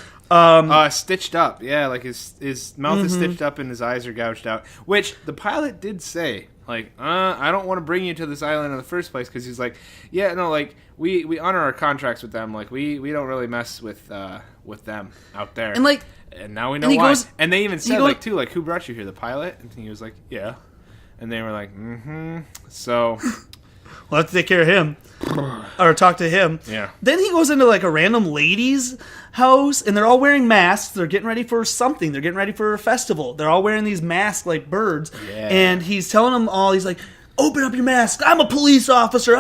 Stitched up. Yeah, like his mouth is stitched up and his eyes are gouged out. Which the pilot did say, like, I don't want to bring you to this island in the first place, because he's like, yeah, no, like, we honor our contracts with them. Like, we don't really mess with them out there. And like, and now we know why. And they even said, like, too, like, who brought you here? The pilot? And he was like, yeah. And they were like, mm-hmm. So we'll have to take care of him. Or talk to him. Yeah. Then he goes into like a random lady's house, and they're all wearing masks. They're getting ready for something. They're getting ready for a festival. They're all wearing these masks like birds. Yeah. And he's telling them all, he's like, "Open up your mask. I'm a police officer.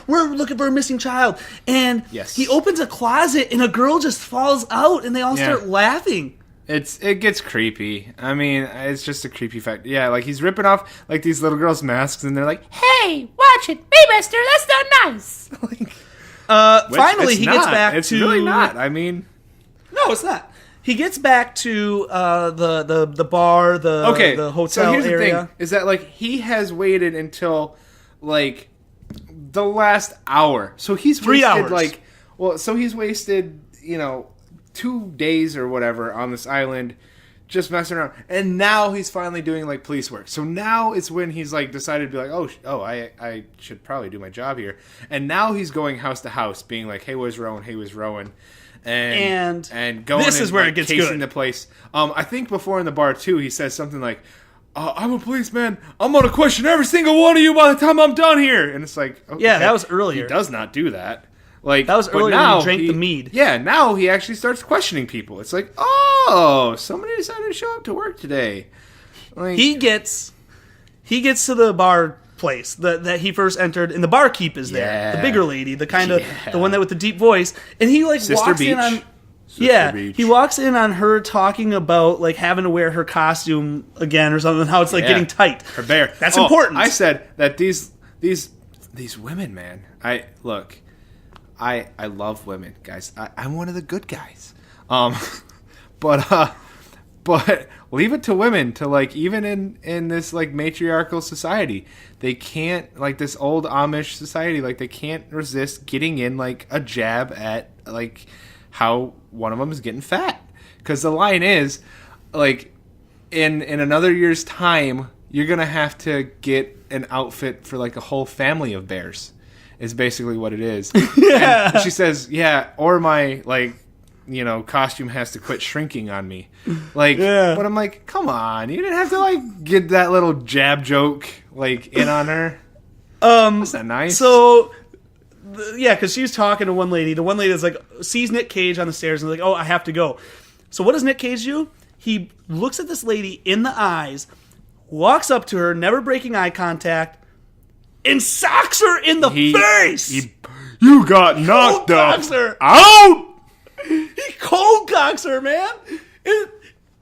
We're looking for a missing child." And he opens a closet, and a girl just falls out, and they all start laughing. It gets creepy. I mean, it's just a creepy fact. Yeah, like, he's ripping off like these little girls' masks, and they're like, "Hey, watch it, hey, mister, that's not nice." Finally, he gets back it's to. It's really not. I mean, no, it's not. He gets back to the bar, the hotel so here's area. The thing, is that, like, he has waited until like the last hour. So he's 3 wasted, hours. like, so he's wasted, 2 days or whatever on this island just messing around, and now he's finally doing like police work. So now it's when he's like decided to be like, I should probably do my job here. And now he's going house to house being like, "Hey, where's Rowan? Hey, where's Rowan?" And going, this is where like, it gets casing good. the place. I think before in the bar too, he says something like, "I'm a policeman. I'm gonna question every single one of you by the time I'm done here." And it's like, okay, yeah, that was earlier. He does not do that. Like, that was earlier now when he drank the mead. Yeah, now he actually starts questioning people. It's like, oh, somebody decided to show up to work today. Like, he gets to the bar place that he first entered, and the barkeep is there. Yeah. The bigger lady, the kind of the one that with the deep voice, and he like Sister walks Beach. in on. Sister Beach. He walks in on her talking about like having to wear her costume again or something. How it's like getting tight. Her bear. That's important. I said that these women, man. I love women, guys. I'm one of the good guys. But leave it to women to, like, even in this like matriarchal society, they can't, like, this old Amish society, like, they can't resist getting in like a jab at like how one of them is getting fat, because the line is like, in another year's time you're gonna have to get an outfit for like a whole family of bears. Is basically what it is. Yeah. And she says, yeah, or my, like, costume has to quit shrinking on me. Like, but I'm like, come on, you didn't have to, like, get that little jab joke, like, in on her. That's not nice. So, because she was talking to one lady. The one lady is like, sees Nic Cage on the stairs and is like, "Oh, I have to go." So what does Nic Cage do? He looks at this lady in the eyes, walks up to her, never breaking eye contact, and socks her in the face. You got knocked out. He cold cocks her, man.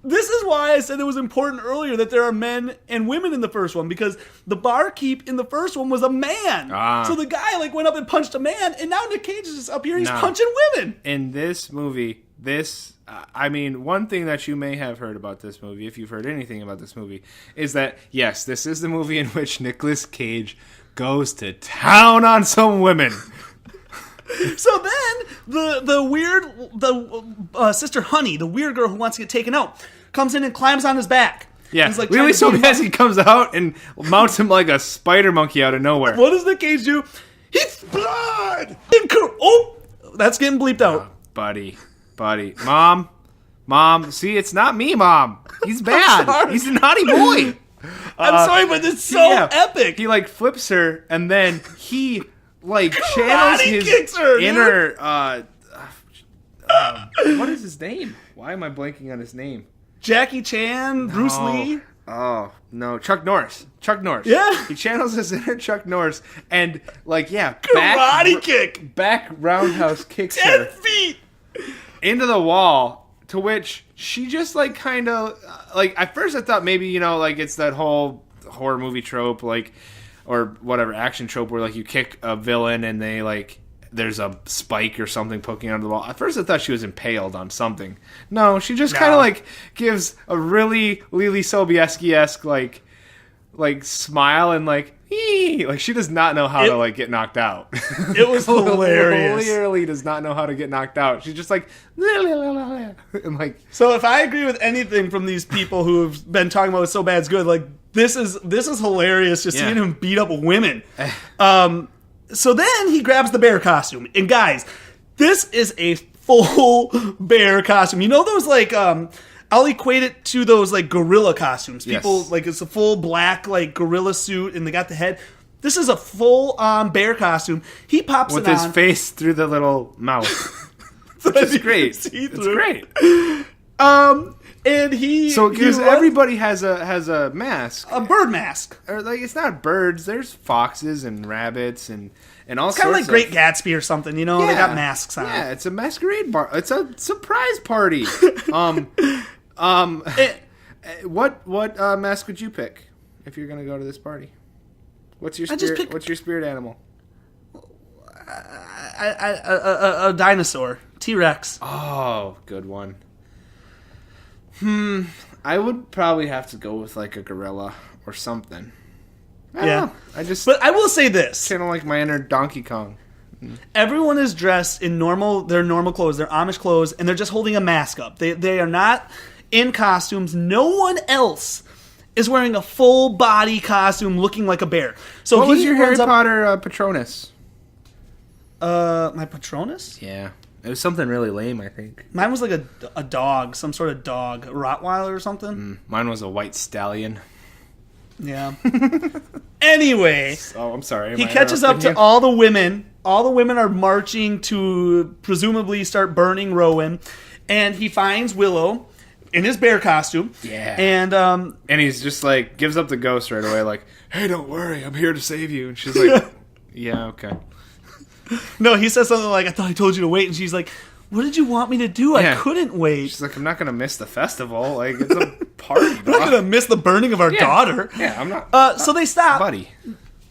This is why I said it was important earlier that there are men and women in the first one, because the barkeep in the first one was a man. So the guy like went up and punched a man, and now Nic Cage is just up here. He's punching women. In this movie, one thing that you may have heard about this movie, if you've heard anything about this movie, is that yes, this is the movie in which Nicolas Cage goes to town on some women. So then the sister Honey, the weird girl who wants to get taken out, comes in and climbs on his back. Yeah, he's like really so fast he comes out and mounts him like a spider monkey out of nowhere. What does Nic Cage do? He's blood. Oh, that's getting bleeped out. Buddy, mom. See, it's not me, Mom. He's bad. He's a naughty boy. I'm sorry, but it's so epic. He like flips her, and then he like channels his kicks her, dude. inner. What is his name? Why am I blanking on his name? Jackie Chan, Bruce Lee. Oh no, Chuck Norris. Yeah. He channels his inner Chuck Norris, and Karate kick. back roundhouse kicks 10 her feet. into the wall. To which she just like kind of like at first I thought maybe like it's that whole horror movie trope or whatever action trope where like you kick a villain and they like there's a spike or something poking out of the wall. At first I thought she was impaled on something. No, she just kind of like gives a really Lily Sobieski-esque like smile and like she does not know how to like get knocked out. It was hilarious. Clearly does not know how to get knocked out. She's just like and like. So if I agree with anything from these people who have been talking about So Bad's Good, like this is hilarious just seeing him beat up women. So then he grabs the bear costume, and guys, this is a full bear costume. You know those like I'll equate it to those like gorilla costumes. People like it's a full black like gorilla suit and they got the head. This is a full bear costume. He pops with it his on. face through the little mouth. Which is great. It's great. And he because everybody has a mask. A bird mask. Or like it's not birds, there's foxes and rabbits and all sorts of... Kind of like Great Gatsby or something, They got masks on. Yeah, it's a masquerade bar. It's a surprise party. What mask would you pick if you're gonna go to this party? What's your spirit? What's your spirit animal? A dinosaur, T-Rex. Oh, good one. I would probably have to go with like a gorilla or something. I don't know. But I will say this: channel like my inner Donkey Kong. Everyone is dressed in their normal clothes, their Amish clothes, and they're just holding a mask up. They are not in costumes. No one else is wearing a full body costume looking like a bear. So what was your Harry Potter Patronus? My Patronus? Yeah. It was something really lame, I think. Mine was like a dog, some sort of dog, a Rottweiler or something. Mine was a white stallion. Yeah. Anyway. Oh, I'm sorry. He catches up to all the women. All the women are marching to presumably start burning Rowan. And he finds Willow in his bear costume. Yeah. And he's just like, gives up the ghost right away, like, hey, don't worry, I'm here to save you. And she's like, yeah, okay. No, he says something like, I thought I told you to wait. And she's like, what did you want me to do? I couldn't wait. She's like, I'm not going to miss the festival. Like, it's a party. I'm not going to miss the burning of our daughter. Yeah, I'm not. So they stop. Buddy.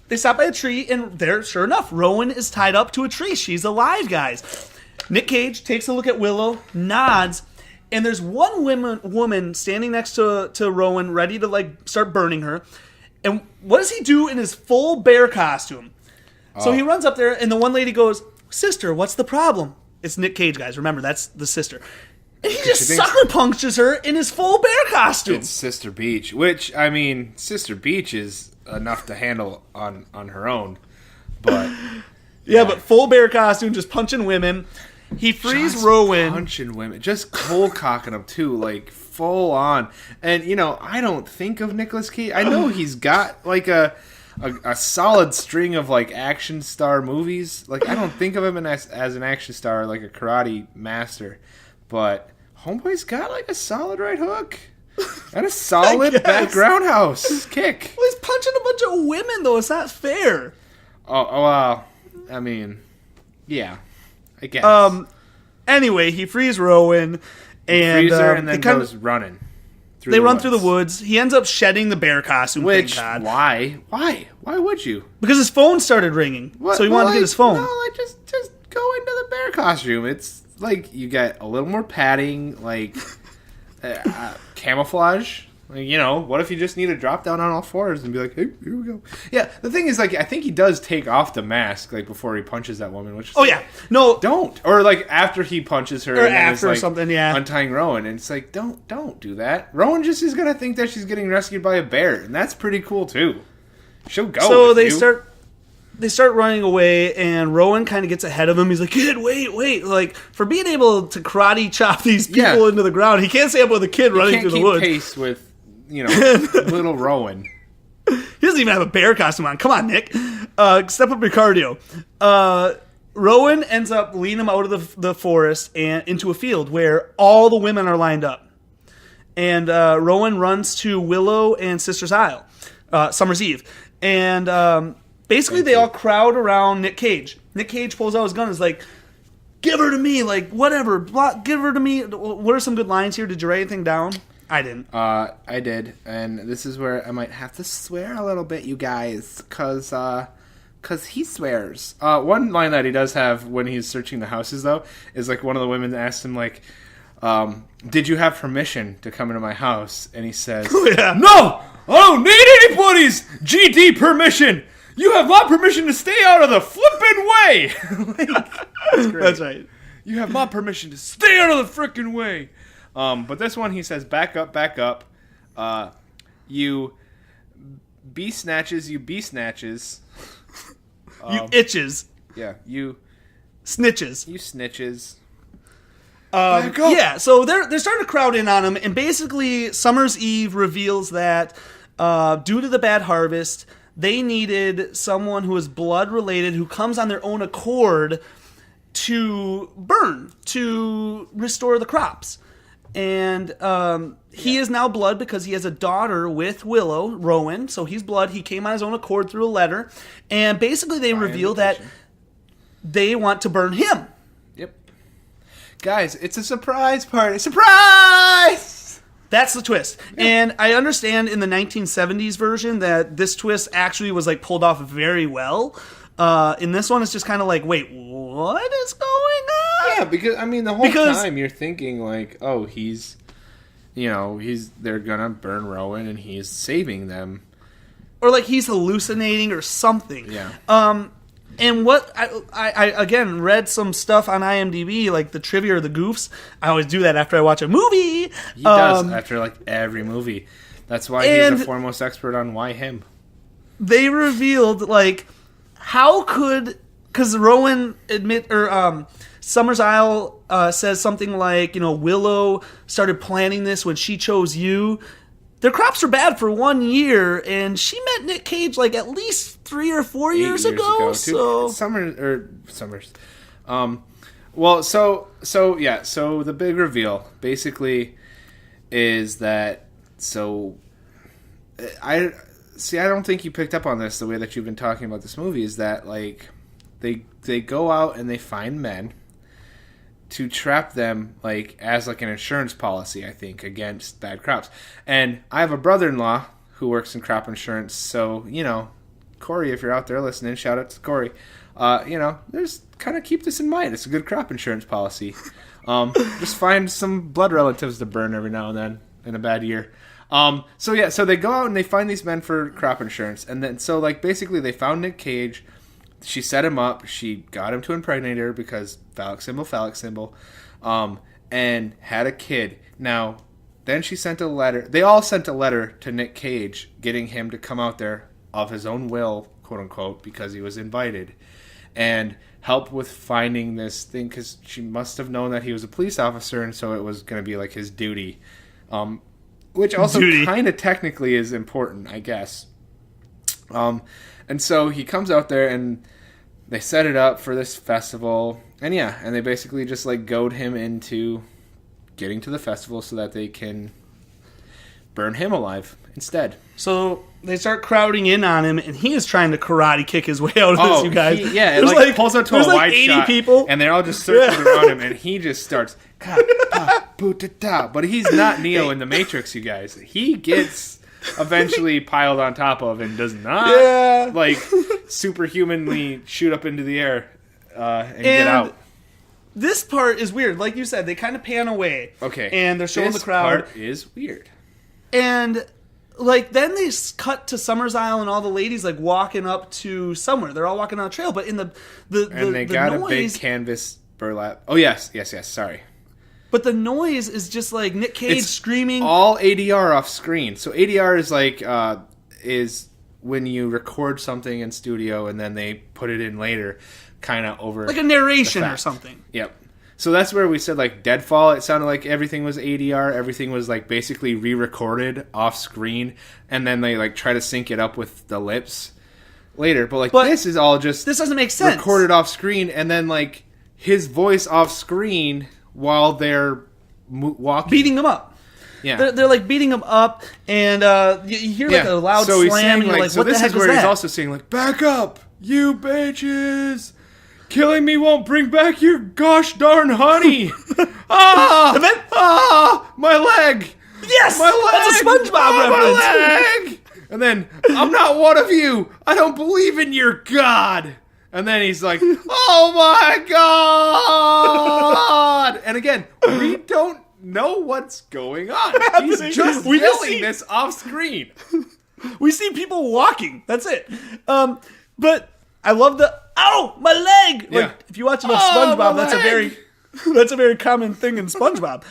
They stop by a tree, and there, sure enough, Rowan is tied up to a tree. She's alive, guys. Nic Cage takes a look at Willow, nods, and there's one woman standing next to Rowan, ready to like start burning her. And what does he do in his full bear costume? So he runs up there, and the one lady goes, "Sister, what's the problem?" It's Nic Cage, guys. Remember, that's the sister. And he just sucker punctures her in his full bear costume. It's Sister Beach, which, I mean, Sister Beach is enough to handle on her own. But yeah, but full bear costume, just punching women. He frees Rowan. Punching women. Just cold cocking them, too. Like, full on. And, I don't think of Nicolas Cage. I know he's got, like, a solid string of like action star movies. Like I don't think of him as an action star, like a karate master. But Homeboy's got like a solid right hook and a solid back roundhouse kick. Well, he's punching a bunch of women though. It's not fair. Oh well. I mean, yeah, I guess. Anyway, he frees Rowan and then goes running. They run through the woods. He ends up shedding the bear costume. Which, thank God. Why? Why would you? Because his phone started ringing. So he wanted to get his phone. No, like just go into the bear costume. It's like you get a little more padding, like camouflage. Like, what if you just need to drop down on all fours and be like, hey, here we go. Yeah, the thing is, like, I think he does take off the mask, like, before he punches that woman. Which is no, don't. Or like after he punches her, or and after like, something, yeah, untying Rowan, and it's like, don't do that. Rowan just is gonna think that she's getting rescued by a bear, and that's pretty cool too. She'll go. So they start running away, and Rowan kind of gets ahead of him. He's like, kid, wait. Like, for being able to karate chop these people into the ground, he can't stay up with a kid running through the woods. He can't keep pace with, little Rowan. He doesn't even have a bear costume on. Come on, Nick. Step up your cardio. Rowan ends up leading him out of the forest and into a field where all the women are lined up. And Rowan runs to Willow and Sister's Isle, Summer's Eve. And basically they all crowd around Nic Cage. Nic Cage pulls out his gun and is like, give her to me, like, whatever, give her to me. What are some good lines here? Did you write anything down? I didn't. I did, and this is where I might have to swear a little bit, you guys, because he swears. One line that he does have when he's searching the houses, though, is like one of the women asks him, like, did you have permission to come into my house? And he says, no! I don't need anybody's GD permission! You have my permission to stay out of the flippin' way! That's great. That's right. You have my permission to stay out of the frickin' way! But this one, he says, back up. You bee snatches. You itches. Yeah, you snitches. You snitches. Yeah, so they're starting to crowd in on him, and basically Summer's Eve reveals that due to the bad harvest, they needed someone who is blood related, who comes on their own accord to burn, to restore the crops. And he is now blood because he has a daughter with Willow, Rowan, so he's blood. He came on his own accord through a letter, and basically they reveal that they want to burn him. Yep. Guys, it's a surprise party. Surprise! That's the twist. Yeah. And I understand in the 1970s version that this twist actually was like pulled off very well. In this one, it's just kind of like, wait, what is going on? Yeah, because, I mean, the whole time you're thinking like, oh, they're gonna burn Rowan and he's saving them. Or like he's hallucinating or something. Yeah. And what I again read some stuff on IMDb, like the trivia or the goofs. I always do that after I watch a movie. He does after like every movie. That's why he's the foremost expert on why him. They revealed like because Rowan Summer's Isle says something like, Willow started planning this when she chose you. Their crops were bad for 1 year, and she met Nic Cage like at least 3 or 4 years ago. So Summers. So the big reveal basically is that. So I don't think you picked up on this the way that you've been talking about this movie. Is that like they go out and they find men to trap them like as like an insurance policy, I think, against bad crops. And I have a brother-in-law who works in crop insurance, so Corey, if you're out there listening, shout out to Corey. There's kind of keep this in mind. It's a good crop insurance policy. Just find some blood relatives to burn every now and then in a bad year. So they go out and they find these men for crop insurance, and then so like basically they found Nic Cage. She set him up. She got him to impregnate her because phallic symbol, and had a kid. Now, then she sent a letter. They all sent a letter to Nic Cage getting him to come out there of his own will, quote unquote, because he was invited, and help with finding this thing because she must have known that he was a police officer, and so it was going to be like his duty, which also kind of technically is important, I guess. And so he comes out there and they set it up for this festival. And and they basically just like goad him into getting to the festival so that they can burn him alive instead. So they start crowding in on him, and he is trying to karate kick his way out of this, you guys. It pulls out to a wide 80 shot, people. And they're all just circling around him, and he just starts, but he's not Neo in the Matrix, you guys. He gets eventually piled on top of and does not superhumanly shoot up into the air and get out. This part is weird. Like you said, they kind of pan away. Okay. And they're showing the crowd. This part is weird. And then they cut to Summer's Isle and all the ladies like walking up to somewhere. They're all walking on a trail, but in the got noise, a big canvas burlap. Oh yes. Sorry. But the noise is just like Nic Cage screaming. All ADR off screen. So ADR is like is when you record something in studio and then they put it in later, kind of over like a narration or something. Yep. So that's where we said like Deadfall. It sounded like everything was ADR. Everything was like basically re-recorded off screen, and then they like try to sync it up with the lips. later. But But this is all just This doesn't make sense. recorded off screen, and then like his voice off screen while they're walking, Beating him up. Yeah, They're like beating him up, and you hear like a loud so he's slam, saying, and you're like, so what the this heck is where was he's that? also saying like, "Back up, you bitches! Killing me won't bring back your gosh darn honey." And then- my leg. Yes! My leg! That's a SpongeBob reference. My leg! And then, I'm not one of you! I don't believe in your god! And then he's like, oh my god! And again, we don't know what's going on. He's just We just yelling see- this off screen. We see people walking. That's it. But I love the my leg. Yeah. Like if you watch enough Oh, SpongeBob, my leg. that's a very common thing in SpongeBob.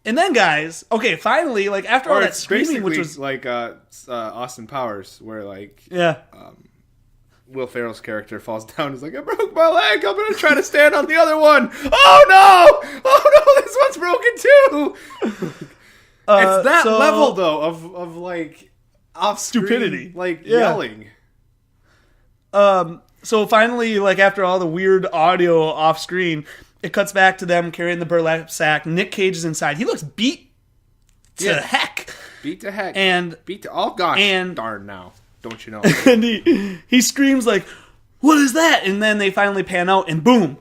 And then guys, okay, finally, like after all Or that it's screaming, which basically was like Austin Powers, where like yeah. Will Ferrell's character falls down. He's like, I broke my leg. I'm gonna try to stand on the other one. Oh no! Oh no! This one's broken too. It's that so- level though of like off Stupidity. like Yeah. yelling. So finally, like after all the weird audio off screen, it cuts back to them carrying the burlap sack. Nic Cage is inside. He looks beat to Yeah. heck. Beat to heck. And beat to all gosh and- darn now. Don't you know? and he screams like, "What is that?" And then they finally pan out, and boom,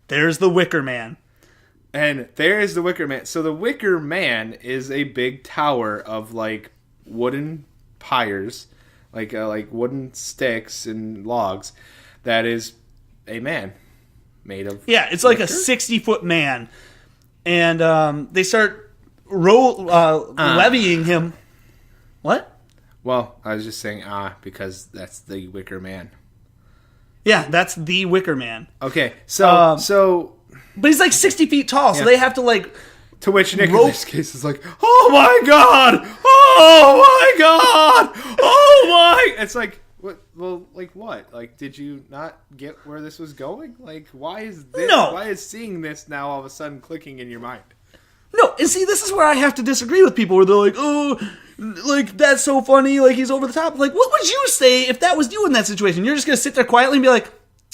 there's the Wicker Man. And there is the Wicker Man. So the Wicker Man is a big tower of like wooden piers, like wooden sticks and logs. That is a man made of Yeah, it's like wicker? a 60-foot man, and they start levying him. What? Well, I was just saying because that's the Wicker Man. Yeah, that's the Wicker Man. Okay, so But he's like 60 feet tall, so Yeah. they have to like. to which Nick in rope- this case is like, oh my god, oh my god, oh my! It's like, what? Well, like what? Like, did you not get where this was going? Like, why is this? No. Why is seeing this now all of a sudden clicking in your mind? No, and see, this is where I have to disagree with people where they're like, oh, like, that's so funny, like, he's over the top. Like, what would you say if that was you in that situation? You're just going to sit there quietly and be like,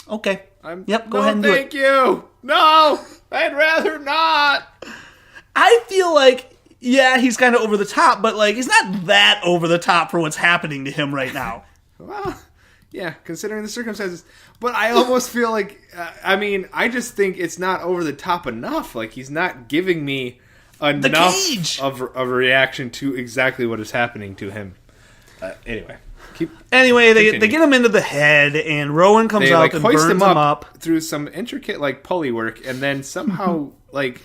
okay, go ahead and do it. Thank you. No, I'd rather not. I feel like, yeah, he's kind of over the top, but, like, he's not that over the top for what's happening to him right now. Well, yeah, considering the circumstances. But I almost feel like, I just think it's not over the top enough. Like, he's not giving me enough Cage. of a reaction to exactly what is happening to him. Anyway, Anyway, they Continue. get him into the head, and Rowan comes they out like and hoist burns him him up up. through some intricate like pulley work, and then somehow like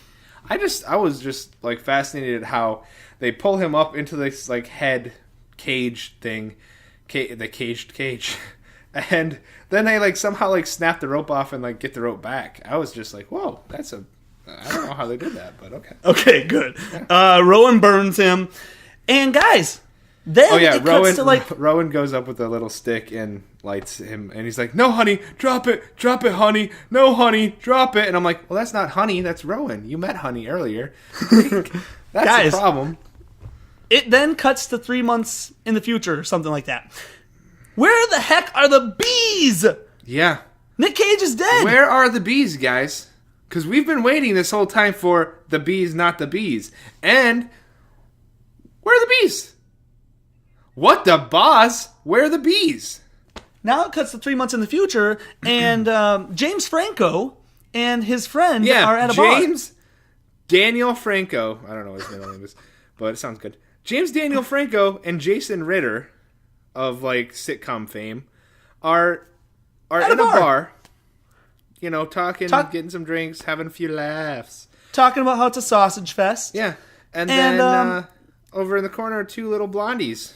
I was just like fascinated at how they pull him up into this like head cage thing, the caged cage, and then they like somehow like snap the rope off and like get the rope back. I was just like, whoa, I don't know how they did that, but okay. Okay, good. Rowan burns him, and guys, then Oh yeah, it cuts to like Rowan goes up with a little stick and lights him, and he's like, "No, honey, drop it, honey. No, honey, drop it." And I'm like, "Well, that's not honey, that's Rowan. You met honey earlier. That's Guys. the problem." it then cuts to 3 months in the future, or something like that. Where the heck are the bees? Yeah, Nic Cage is dead. where are the bees, guys? Because we've been waiting this whole time for the bees, not the bees. And where are the bees? What the boss? Where are the bees? Now it cuts to 3 months in the future, and James Franco and his friend Yeah, are at a bar. James Daniel Franco. I don't know what his middle name is, but it sounds good. James Daniel Franco and Jason Ritter of like sitcom fame are At in a a bar. bar. You know, talking, getting some drinks, having a few laughs. Talking about how it's a sausage fest. Yeah, and And, then over in the corner are two little blondies,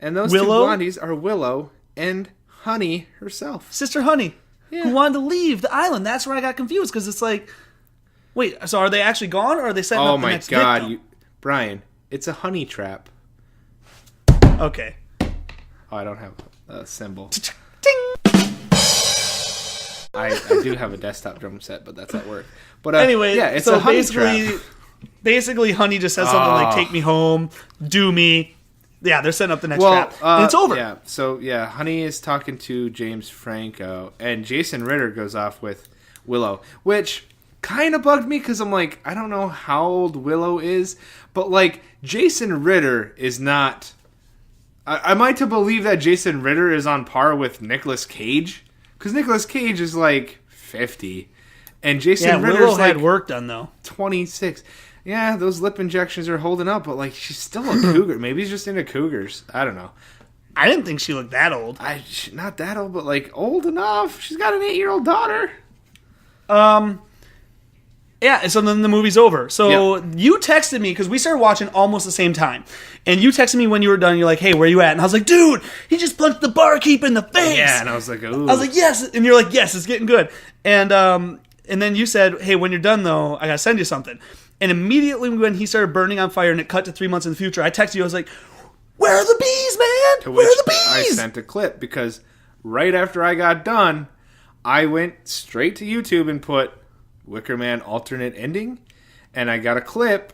and those Willow? two blondies are Willow and Honey herself. Sister Honey, Yeah. who wanted to leave the island. That's where I got confused, because it's like, wait, so are they actually gone, or are they setting Oh up the my next god, victim? Brian! It's a honey trap. Okay. Oh, I don't have a symbol. Ding! I do have a desktop drum set, but that's at work. But Anyway, yeah, it's so a honey basically, trap. basically, Honey just says something like, "Take me home, do me," Yeah, they're setting up the next trap. And it's over. Yeah, so, Honey is talking to James Franco, and Jason Ritter goes off with Willow, which kind of bugged me because I'm like, I don't know how old Willow is, but, like, Jason Ritter is not... Am I to believe that Jason Ritter is on par with Nicolas Cage? Because Nicolas Cage is, like, 50, and Jason Ritter's, Willow had like, work done, though. 26. Yeah, those lip injections are holding up, but, like, she's still a cougar. Maybe he's just into cougars. I don't know. I didn't think she looked that old. Not that old, but, like, old enough. She's got an 8-year-old daughter. Yeah, so then the movie's over. So you texted me, because we started watching almost the same time. And you texted me when you were done. You're like, hey, where you at? And I was like, dude, he just punched the barkeep in the face. Yeah, and I was like, ooh. I was like, yes. And you're like, yes, it's getting good. And then you said, hey, when you're done, though, I got to send you something. And immediately when he started burning on fire and it cut to 3 months in the future, I texted you. I was like, where are the bees, man? To Where which are the bees? I sent a clip, because right after I got done, I went straight to YouTube and put Wicker Man alternate ending, and I got a clip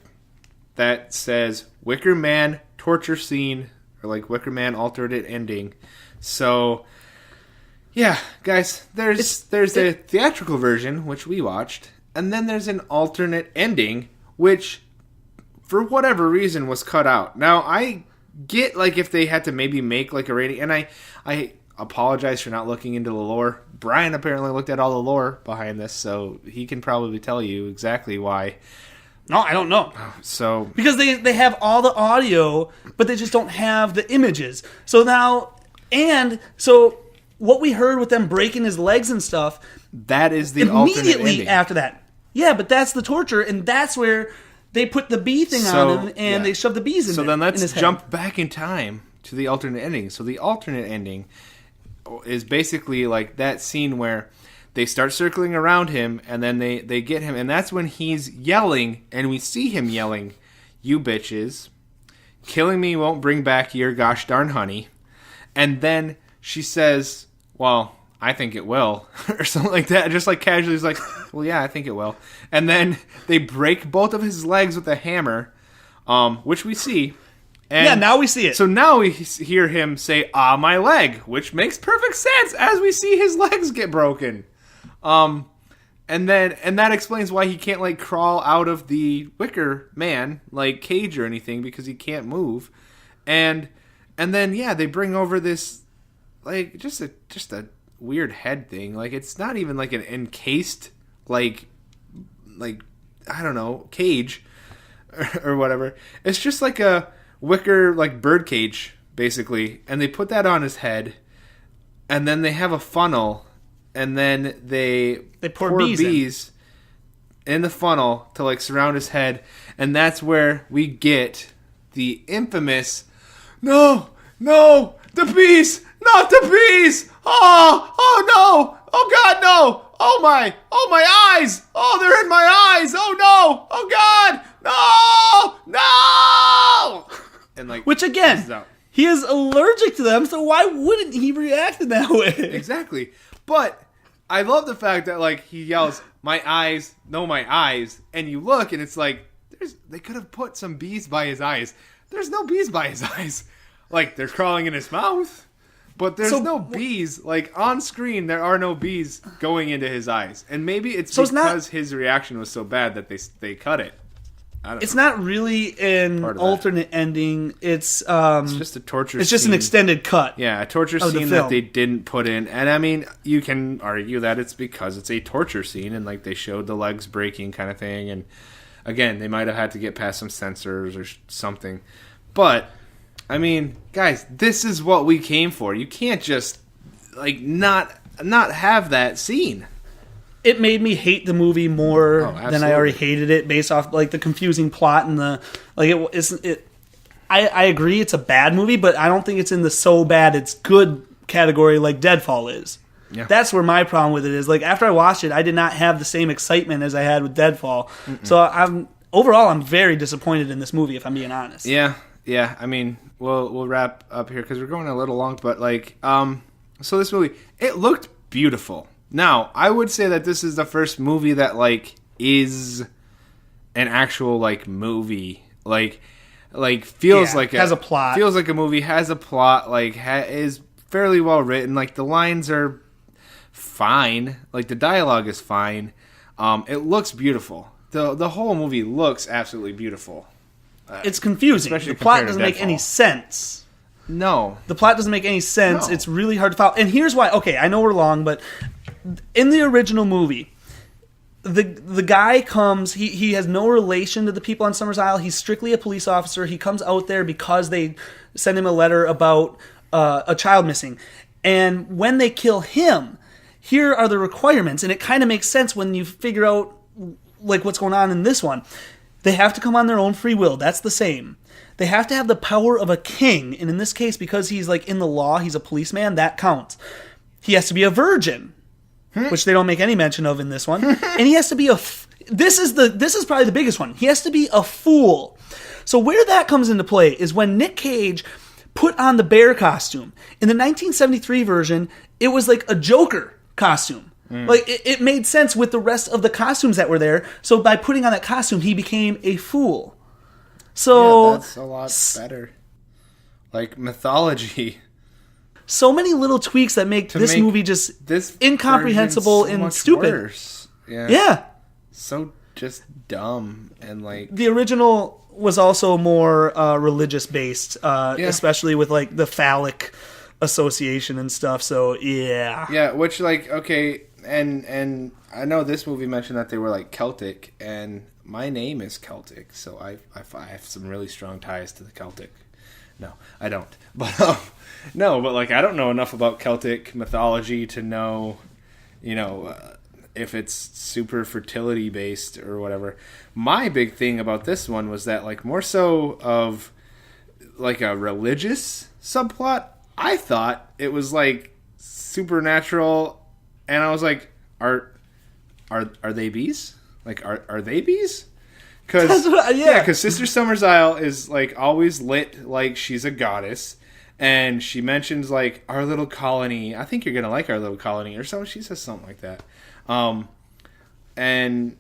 that says Wicker Man torture scene, or like Wicker Man alternate ending. So, yeah, guys, there's a theatrical version, which we watched, and then there's an alternate ending, which, for whatever reason, was cut out. Now, I get, like, if they had to maybe make, like, a rating, and I apologize for not looking into the lore. Brian apparently looked at all the lore behind this, so he can probably tell you exactly why. No, I don't know. So Because they have all the audio, but they just don't have the images. So now, and so what we heard with them breaking his legs and stuff, that is the alternate immediately ending. after that. Yeah, but that's the torture, and that's where they put the bee thing on him, and they shove the bees in So there, then in his let's head. jump back in time to the alternate ending. So the alternate ending is basically like that scene where they start circling around him, and then they get him, and that's when he's yelling, and we see him yelling, "You bitches, killing me won't bring back your gosh darn honey." And then she says, "Well, I think it will," or something like that, just like casually. He's like, "Well, yeah, I think it will." And then they break both of his legs with a hammer, which we see. And yeah, now we see it. So now we hear him say, "Ah, my leg," which makes perfect sense as we see his legs get broken. And that explains why he can't, like, crawl out of the Wicker Man, like cage or anything, because he can't move. And then they bring over this, like, just a weird head thing. Like, it's not even like an encased, like I don't know, cage or whatever. It's just like a wicker, like, bird cage, basically, and they put that on his head, and then they have a funnel, and then they pour bees in the funnel to, like, surround his head, and that's where we get the infamous, no, the bees, not the bees, oh no, oh god, no, oh my eyes, oh, they're in my eyes, oh no, oh god, no, and, like, Which, again, he is allergic to them, so why wouldn't he react in that way? Exactly. But I love the fact that, like, he yells, "My eyes, no, my eyes," and you look, and it's like, they could have put some bees by his eyes. There's no bees by his eyes. Like, they're crawling in his mouth, but there's no bees. Like, on screen, there are no bees going into his eyes. And maybe it's because his reaction was so bad that they cut it. It's not really an alternate ending. It's just a torture It's just scene. an extended cut. Yeah, a torture scene that they didn't put in. And I mean, you can argue that it's because it's a torture scene and, like, they showed the legs breaking kind of thing. And again, they might have had to get past some censors or something. But I mean, guys, this is what we came for. You can't just, like, not have that scene. It made me hate the movie more than I already hated it, based off, like, the confusing plot and the, like, I agree it's a bad movie, but I don't think it's in the so bad it's good category like Deadfall is. Yeah. That's where my problem with it is. Like, after I watched it, I did not have the same excitement as I had with Deadfall. Mm-mm. So I'm very disappointed in this movie, if I'm being honest. Yeah. I mean, we'll wrap up here because we're going a little long, but, like, so this movie, it looked beautiful. Now, I would say that this is the first movie that, like, is an actual, like, movie. Like, like feels Yeah, like has a plot. feels like a movie, has a plot, like is fairly well written. Like the lines are fine, like the dialogue is fine. It looks beautiful. The whole movie looks absolutely beautiful. It's confusing. Especially The plot compared to doesn't make any Deadfall. sense. No, The plot doesn't make any sense. No. It's really hard to follow. And here's why. Okay, I know we're long, but in the original movie, the guy comes. He has no relation to the people on Summers Isle. He's strictly a police officer. He comes out there because they send him a letter about a child missing. And when they kill him, here are the requirements. And it kind of makes sense when you figure out like what's going on in this one. They have to come on their own free will. That's the same. They have to have the power of a king. And in this case, because he's like in the law, he's a policeman, that counts. He has to be a virgin, which they don't make any mention of in this one. And he has to be this is probably the biggest one. He has to be a fool. So where that comes into play is when Nic Cage put on the bear costume. In the 1973 version, it was like a Joker costume. Like, it made sense with the rest of the costumes that were there. So by putting on that costume, he became a fool. So that's a lot better. Like mythology. So many little tweaks that make this movie just incomprehensible version's so and much stupid. worse. Yeah. So just dumb and like The original was also more religious based, especially with like the phallic association and stuff. So yeah. Yeah, which like okay, and I know this movie mentioned that they were like Celtic, and my name is Celtic, so I have some really strong ties to the Celtic. No, I don't. But but like I don't know enough about Celtic mythology to know, if it's super fertility based or whatever. My big thing about this one was that like more so of like a religious subplot. I thought it was like supernatural, and I was like, are they bees? Like are they bees? Because Sister Summer's Isle is like always lit like she's a goddess, and she mentions like our little colony. I think you're gonna like our little colony or something. She says something like that, and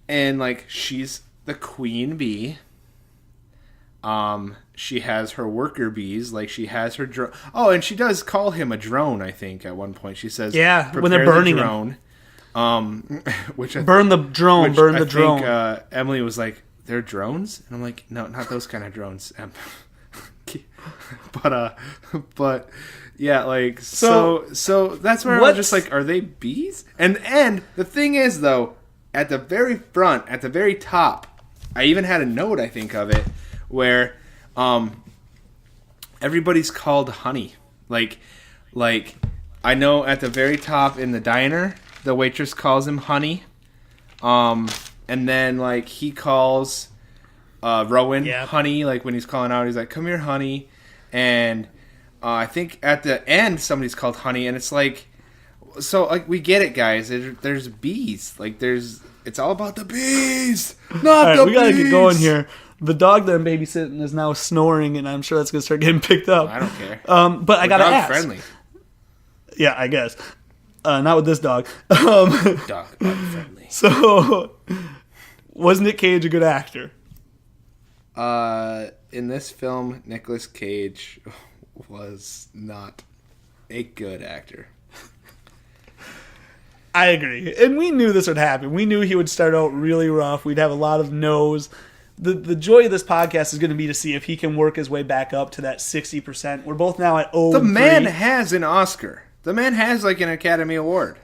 like she's the queen bee. She has her worker bees, like she has her drone. Oh, and she does call him a drone, I think, at one point. She says, when they're burning the drone. Which burn the drone, burn the drone. I think Emily was like, they're drones? And I'm like, no, not those kind of drones. But yeah, like, so that's where I was just like, are they bees? And the thing is, though, at the very front, at the very top, I even had a note, I think, of it, where everybody's called honey. Like I know at the very top in the diner, the waitress calls him honey. And then like he calls Rowan honey, like when he's calling out, he's like, come here, honey. And I think at the end somebody's called honey, and it's like, so like we get it, guys. There's bees. Like it's all about the bees. Not the bees. We gotta get going here. The dog that I'm babysitting is now snoring, and I'm sure that's going to start getting picked up. I don't care. But I got to ask. Friendly. Yeah, I guess. Not with this dog. Dog friendly. So, was Nic Cage a good actor? In this film, Nicolas Cage was not a good actor. I agree. And we knew this would happen. We knew he would start out really rough. We'd have a lot of no's. The joy of this podcast is going to be to see if he can work his way back up to that 60%. We're both now at 0-3. The man has an Oscar. The man has like an Academy Award.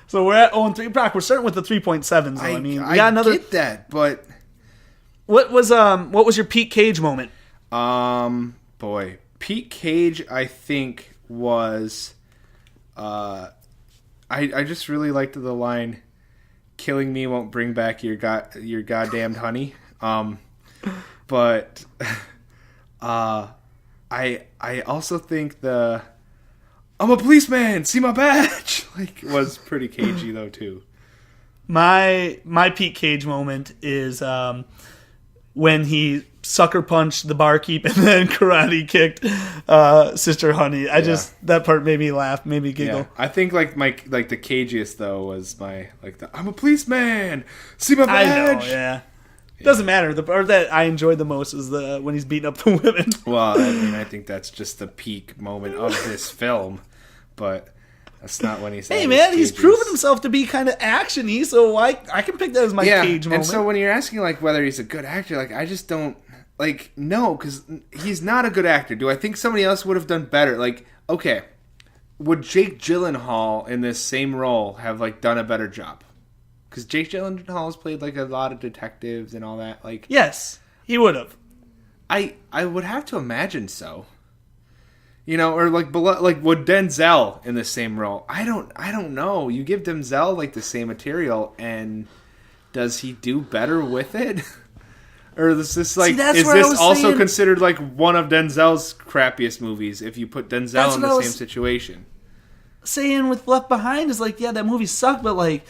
So we're at 0-3. Brock, we're starting with the 3.7s. Though. We got another. Get that, but what was your Pete Cage moment? Boy, Pete Cage, I think was, I just really liked the line, "Killing me won't bring back your goddamned honey." But I also think the "I'm a policeman, see my badge" like was pretty cagey though too. My Pete Cage moment is when he sucker punched the barkeep and then karate kicked Sister Honey. That part made me laugh, made me giggle. Yeah. I think like the cagiest though was my like the "I'm a policeman, see my badge." I know, Doesn't matter. The part that I enjoyed the most is when he's beating up the women. Well, I mean, I think that's just the peak moment of this film, but that's not when he's. Hey, man, he's proven himself to be kind of actiony, so I can pick that as my Cage moment. And so when you're asking like whether he's a good actor, like I just don't like no, because he's not a good actor. Do I think somebody else would have done better? Like, okay, would Jake Gyllenhaal in this same role have like done a better job? Because Jake Gyllenhaal has played like a lot of detectives and all that. Like, yes, he would have. I would have to imagine so. You know, or like would Denzel in the same role? I don't know. You give Denzel like the same material, and does he do better with it? Or is this like is this also considered like one of Denzel's crappiest movies if you put Denzel in the same situation? Saying with Left Behind is like, yeah, that movie sucked, but like,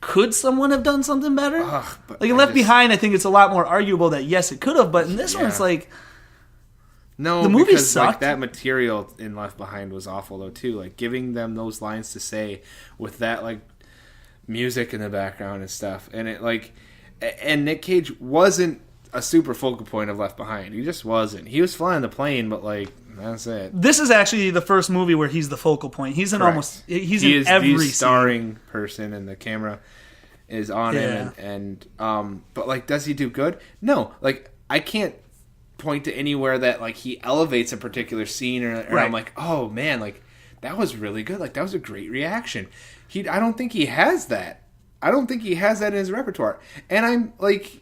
could someone have done something better? Like in Left Behind, I think it's a lot more arguable that yes, it could have, but in this one, it's like, no, the movie because sucked. Like that material in Left Behind was awful though too. Like giving them those lines to say with that like music in the background and stuff, and it like, and Nic Cage wasn't a super focal point of Left Behind. He just wasn't. He was flying the plane, but like that's it. This is actually the first movie where he's the focal point. He's in he is every the starring person, and the camera is on him. And but like, does he do good? No. Like I can't point to anywhere that like he elevates a particular scene, or I'm like, oh man, like that was really good. Like that was a great reaction. I don't think he has that. I don't think he has that in his repertoire. And I'm like,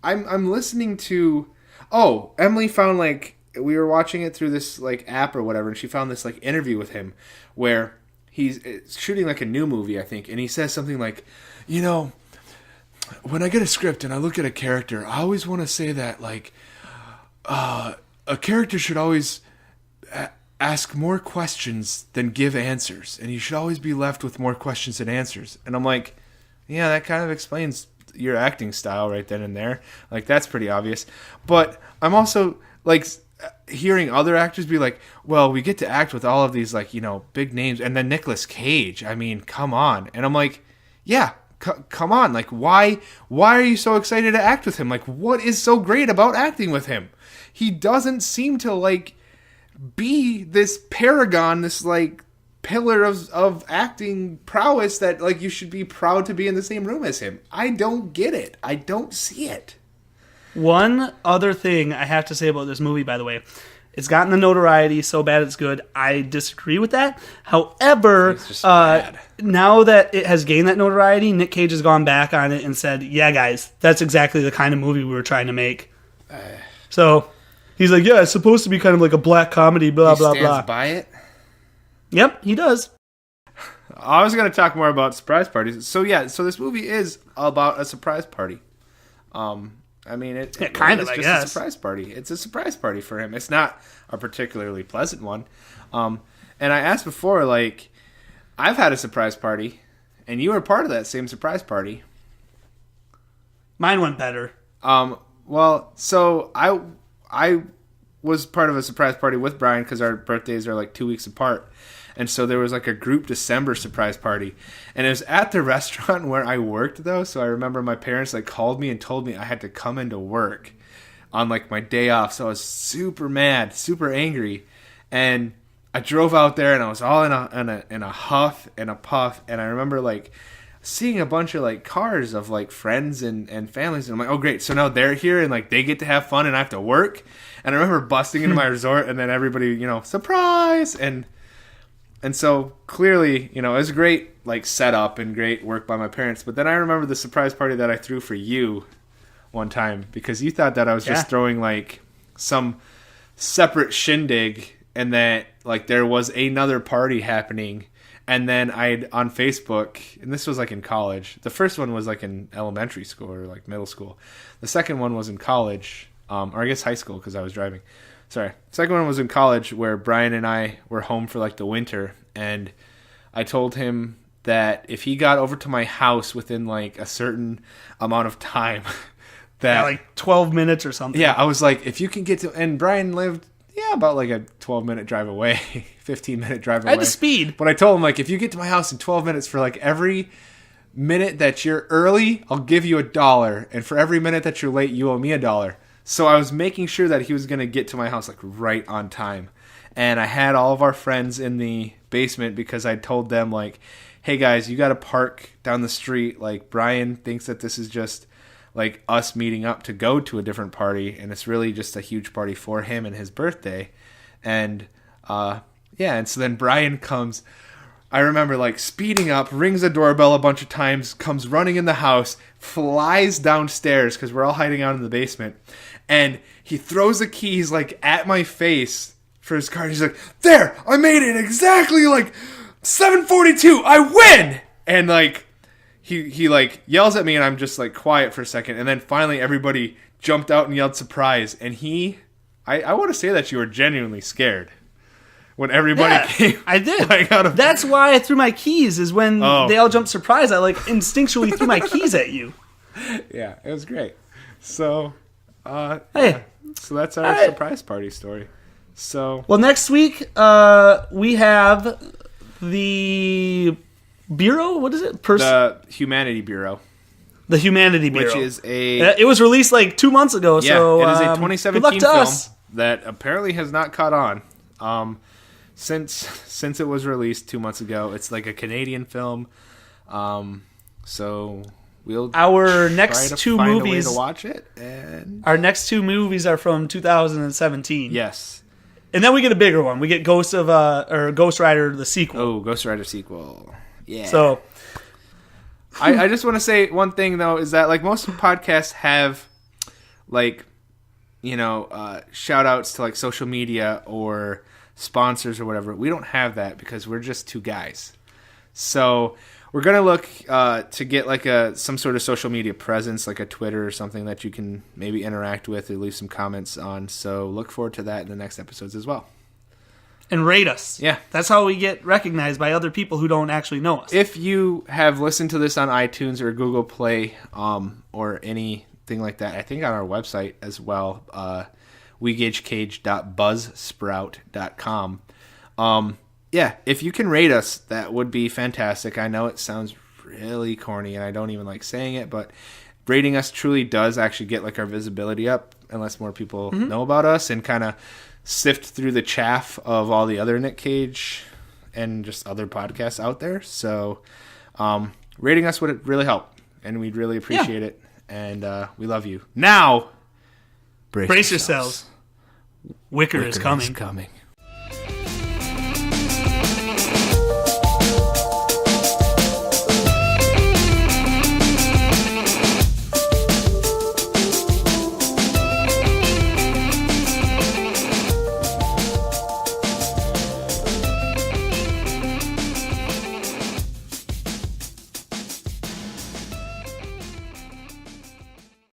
I'm listening to. Oh, Emily found like. We were watching it through this like app or whatever, and she found this like interview with him where he's shooting like a new movie, I think, and he says something like, you know, when I get a script and I look at a character, I always want to say that like a character should always ask more questions than give answers, and you should always be left with more questions than answers. And I'm like, yeah, that kind of explains your acting style right then and there. Like that's pretty obvious. But I'm also like hearing other actors be like, well, we get to act with all of these like, you know, big names, and then Nicolas Cage, I mean, come on. And I'm like, yeah, come on, like why are you so excited to act with him? Like what is so great about acting with him? He doesn't seem to like be this paragon, this like pillar of acting prowess that like you should be proud to be in the same room as him. I don't get it. I don't see it. One other thing I have to say about this movie, by the way, it's gotten the notoriety so bad it's good. I disagree with that. However, now that it has gained that notoriety, Nic Cage has gone back on it and said, yeah, guys, that's exactly the kind of movie we were trying to make. So he's like, yeah, it's supposed to be kind of like a black comedy, blah, blah, blah. He stands by it? Yep, he does. I was going to talk more about surprise parties. So yeah, so this movie is about a surprise party. I mean, it's just a surprise party. It's a surprise party for him. It's not a particularly pleasant one. And I asked before, like, I've had a surprise party, and you were part of that same surprise party. Mine went better. Well, so I was part of a surprise party with Brian because our birthdays are like 2 weeks apart. And so there was like a group December surprise party. And it was at the restaurant where I worked though. So I remember my parents like called me and told me I had to come into work on like my day off. So I was super mad, super angry. And I drove out there and I was all in a huff and a puff. And I remember like seeing a bunch of like cars of like friends and families. And I'm like, oh great. So now they're here and like they get to have fun and I have to work. And I remember busting into my resort and then everybody, you know, surprise. And so clearly, you know, it was a great like setup and great work by my parents. But then I remember the surprise party that I threw for you one time because you thought that I was just throwing like some separate shindig and that like there was another party happening. And then I'd on Facebook, and this was like in college. The first one was like in elementary school or like middle school. The second one was in college, or I guess high school because I was driving. Sorry. Second one was in college where Brian and I were home for like the winter, and I told him that if he got over to my house within like a certain amount of time that like 12 minutes or something. Yeah, I was like, if you can get to, and Brian lived about like a 12-minute drive away, 15-minute drive away. I had the speed. But I told him like, if you get to my house in 12 minutes for like every minute that you're early, I'll give you $1, and for every minute that you're late, you owe me $1. So I was making sure that he was going to get to my house like right on time. And I had all of our friends in the basement because I told them like, hey guys, you got to park down the street. Like Brian thinks that this is just like us meeting up to go to a different party, and it's really just a huge party for him and his birthday. And and so then Brian comes. I remember like speeding up, rings the doorbell a bunch of times, comes running in the house, flies downstairs because we're all hiding out in the basement, and he throws the keys like at my face for his car. He's like, "There, I made it exactly like 7:42. I win!" And like he like yells at me, and I'm just like quiet for a second, and then finally everybody jumped out and yelled surprise. And I want to say that you were genuinely scared when everybody came. I did. Like, That's why I threw my keys. Is when they all jumped surprised. I like instinctually threw my keys at you. Yeah, it was great. So, Hey. yeah. So that's our right. surprise party story. So, Well, next week we have the Bureau. What is it? the Humanity Bureau, The Humanity Bureau, which is it was released like 2 months ago. yeah, so it is a good 2017 luck to film us. that apparently has not caught on. Since it was released 2 months ago, it's like a Canadian film. So we'll Our try next to two find movies. a way to watch it. And Our next two movies are from 2017. yes, And then we get a bigger one. We get Ghost Rider the sequel. oh, Ghost Rider sequel. Yeah. So I just want to say one thing though, is that like most podcasts have like, shout outs to like social media or sponsors or whatever. We don't have that because we're just two guys. So we're gonna look to get like some sort of social media presence, like a Twitter or something that you can maybe interact with or leave some comments on. So look forward to that in the next episodes as well. and rate us. Yeah. That's how we get recognized by other people who don't actually know us. If you have listened to this on iTunes or Google Play or anything like that, I think on our website as well, wegagecage.buzzsprout.com. Yeah, if you can rate us, that would be fantastic. I know it sounds really corny and I don't even like saying it, but rating us truly does actually get like our visibility up, unless more people know about us and kind of sift through the chaff of all the other Nic Cage and just other podcasts out there. So rating us would really help, and we'd really appreciate it. And we love you. Now, brace yourselves. Wicker is coming.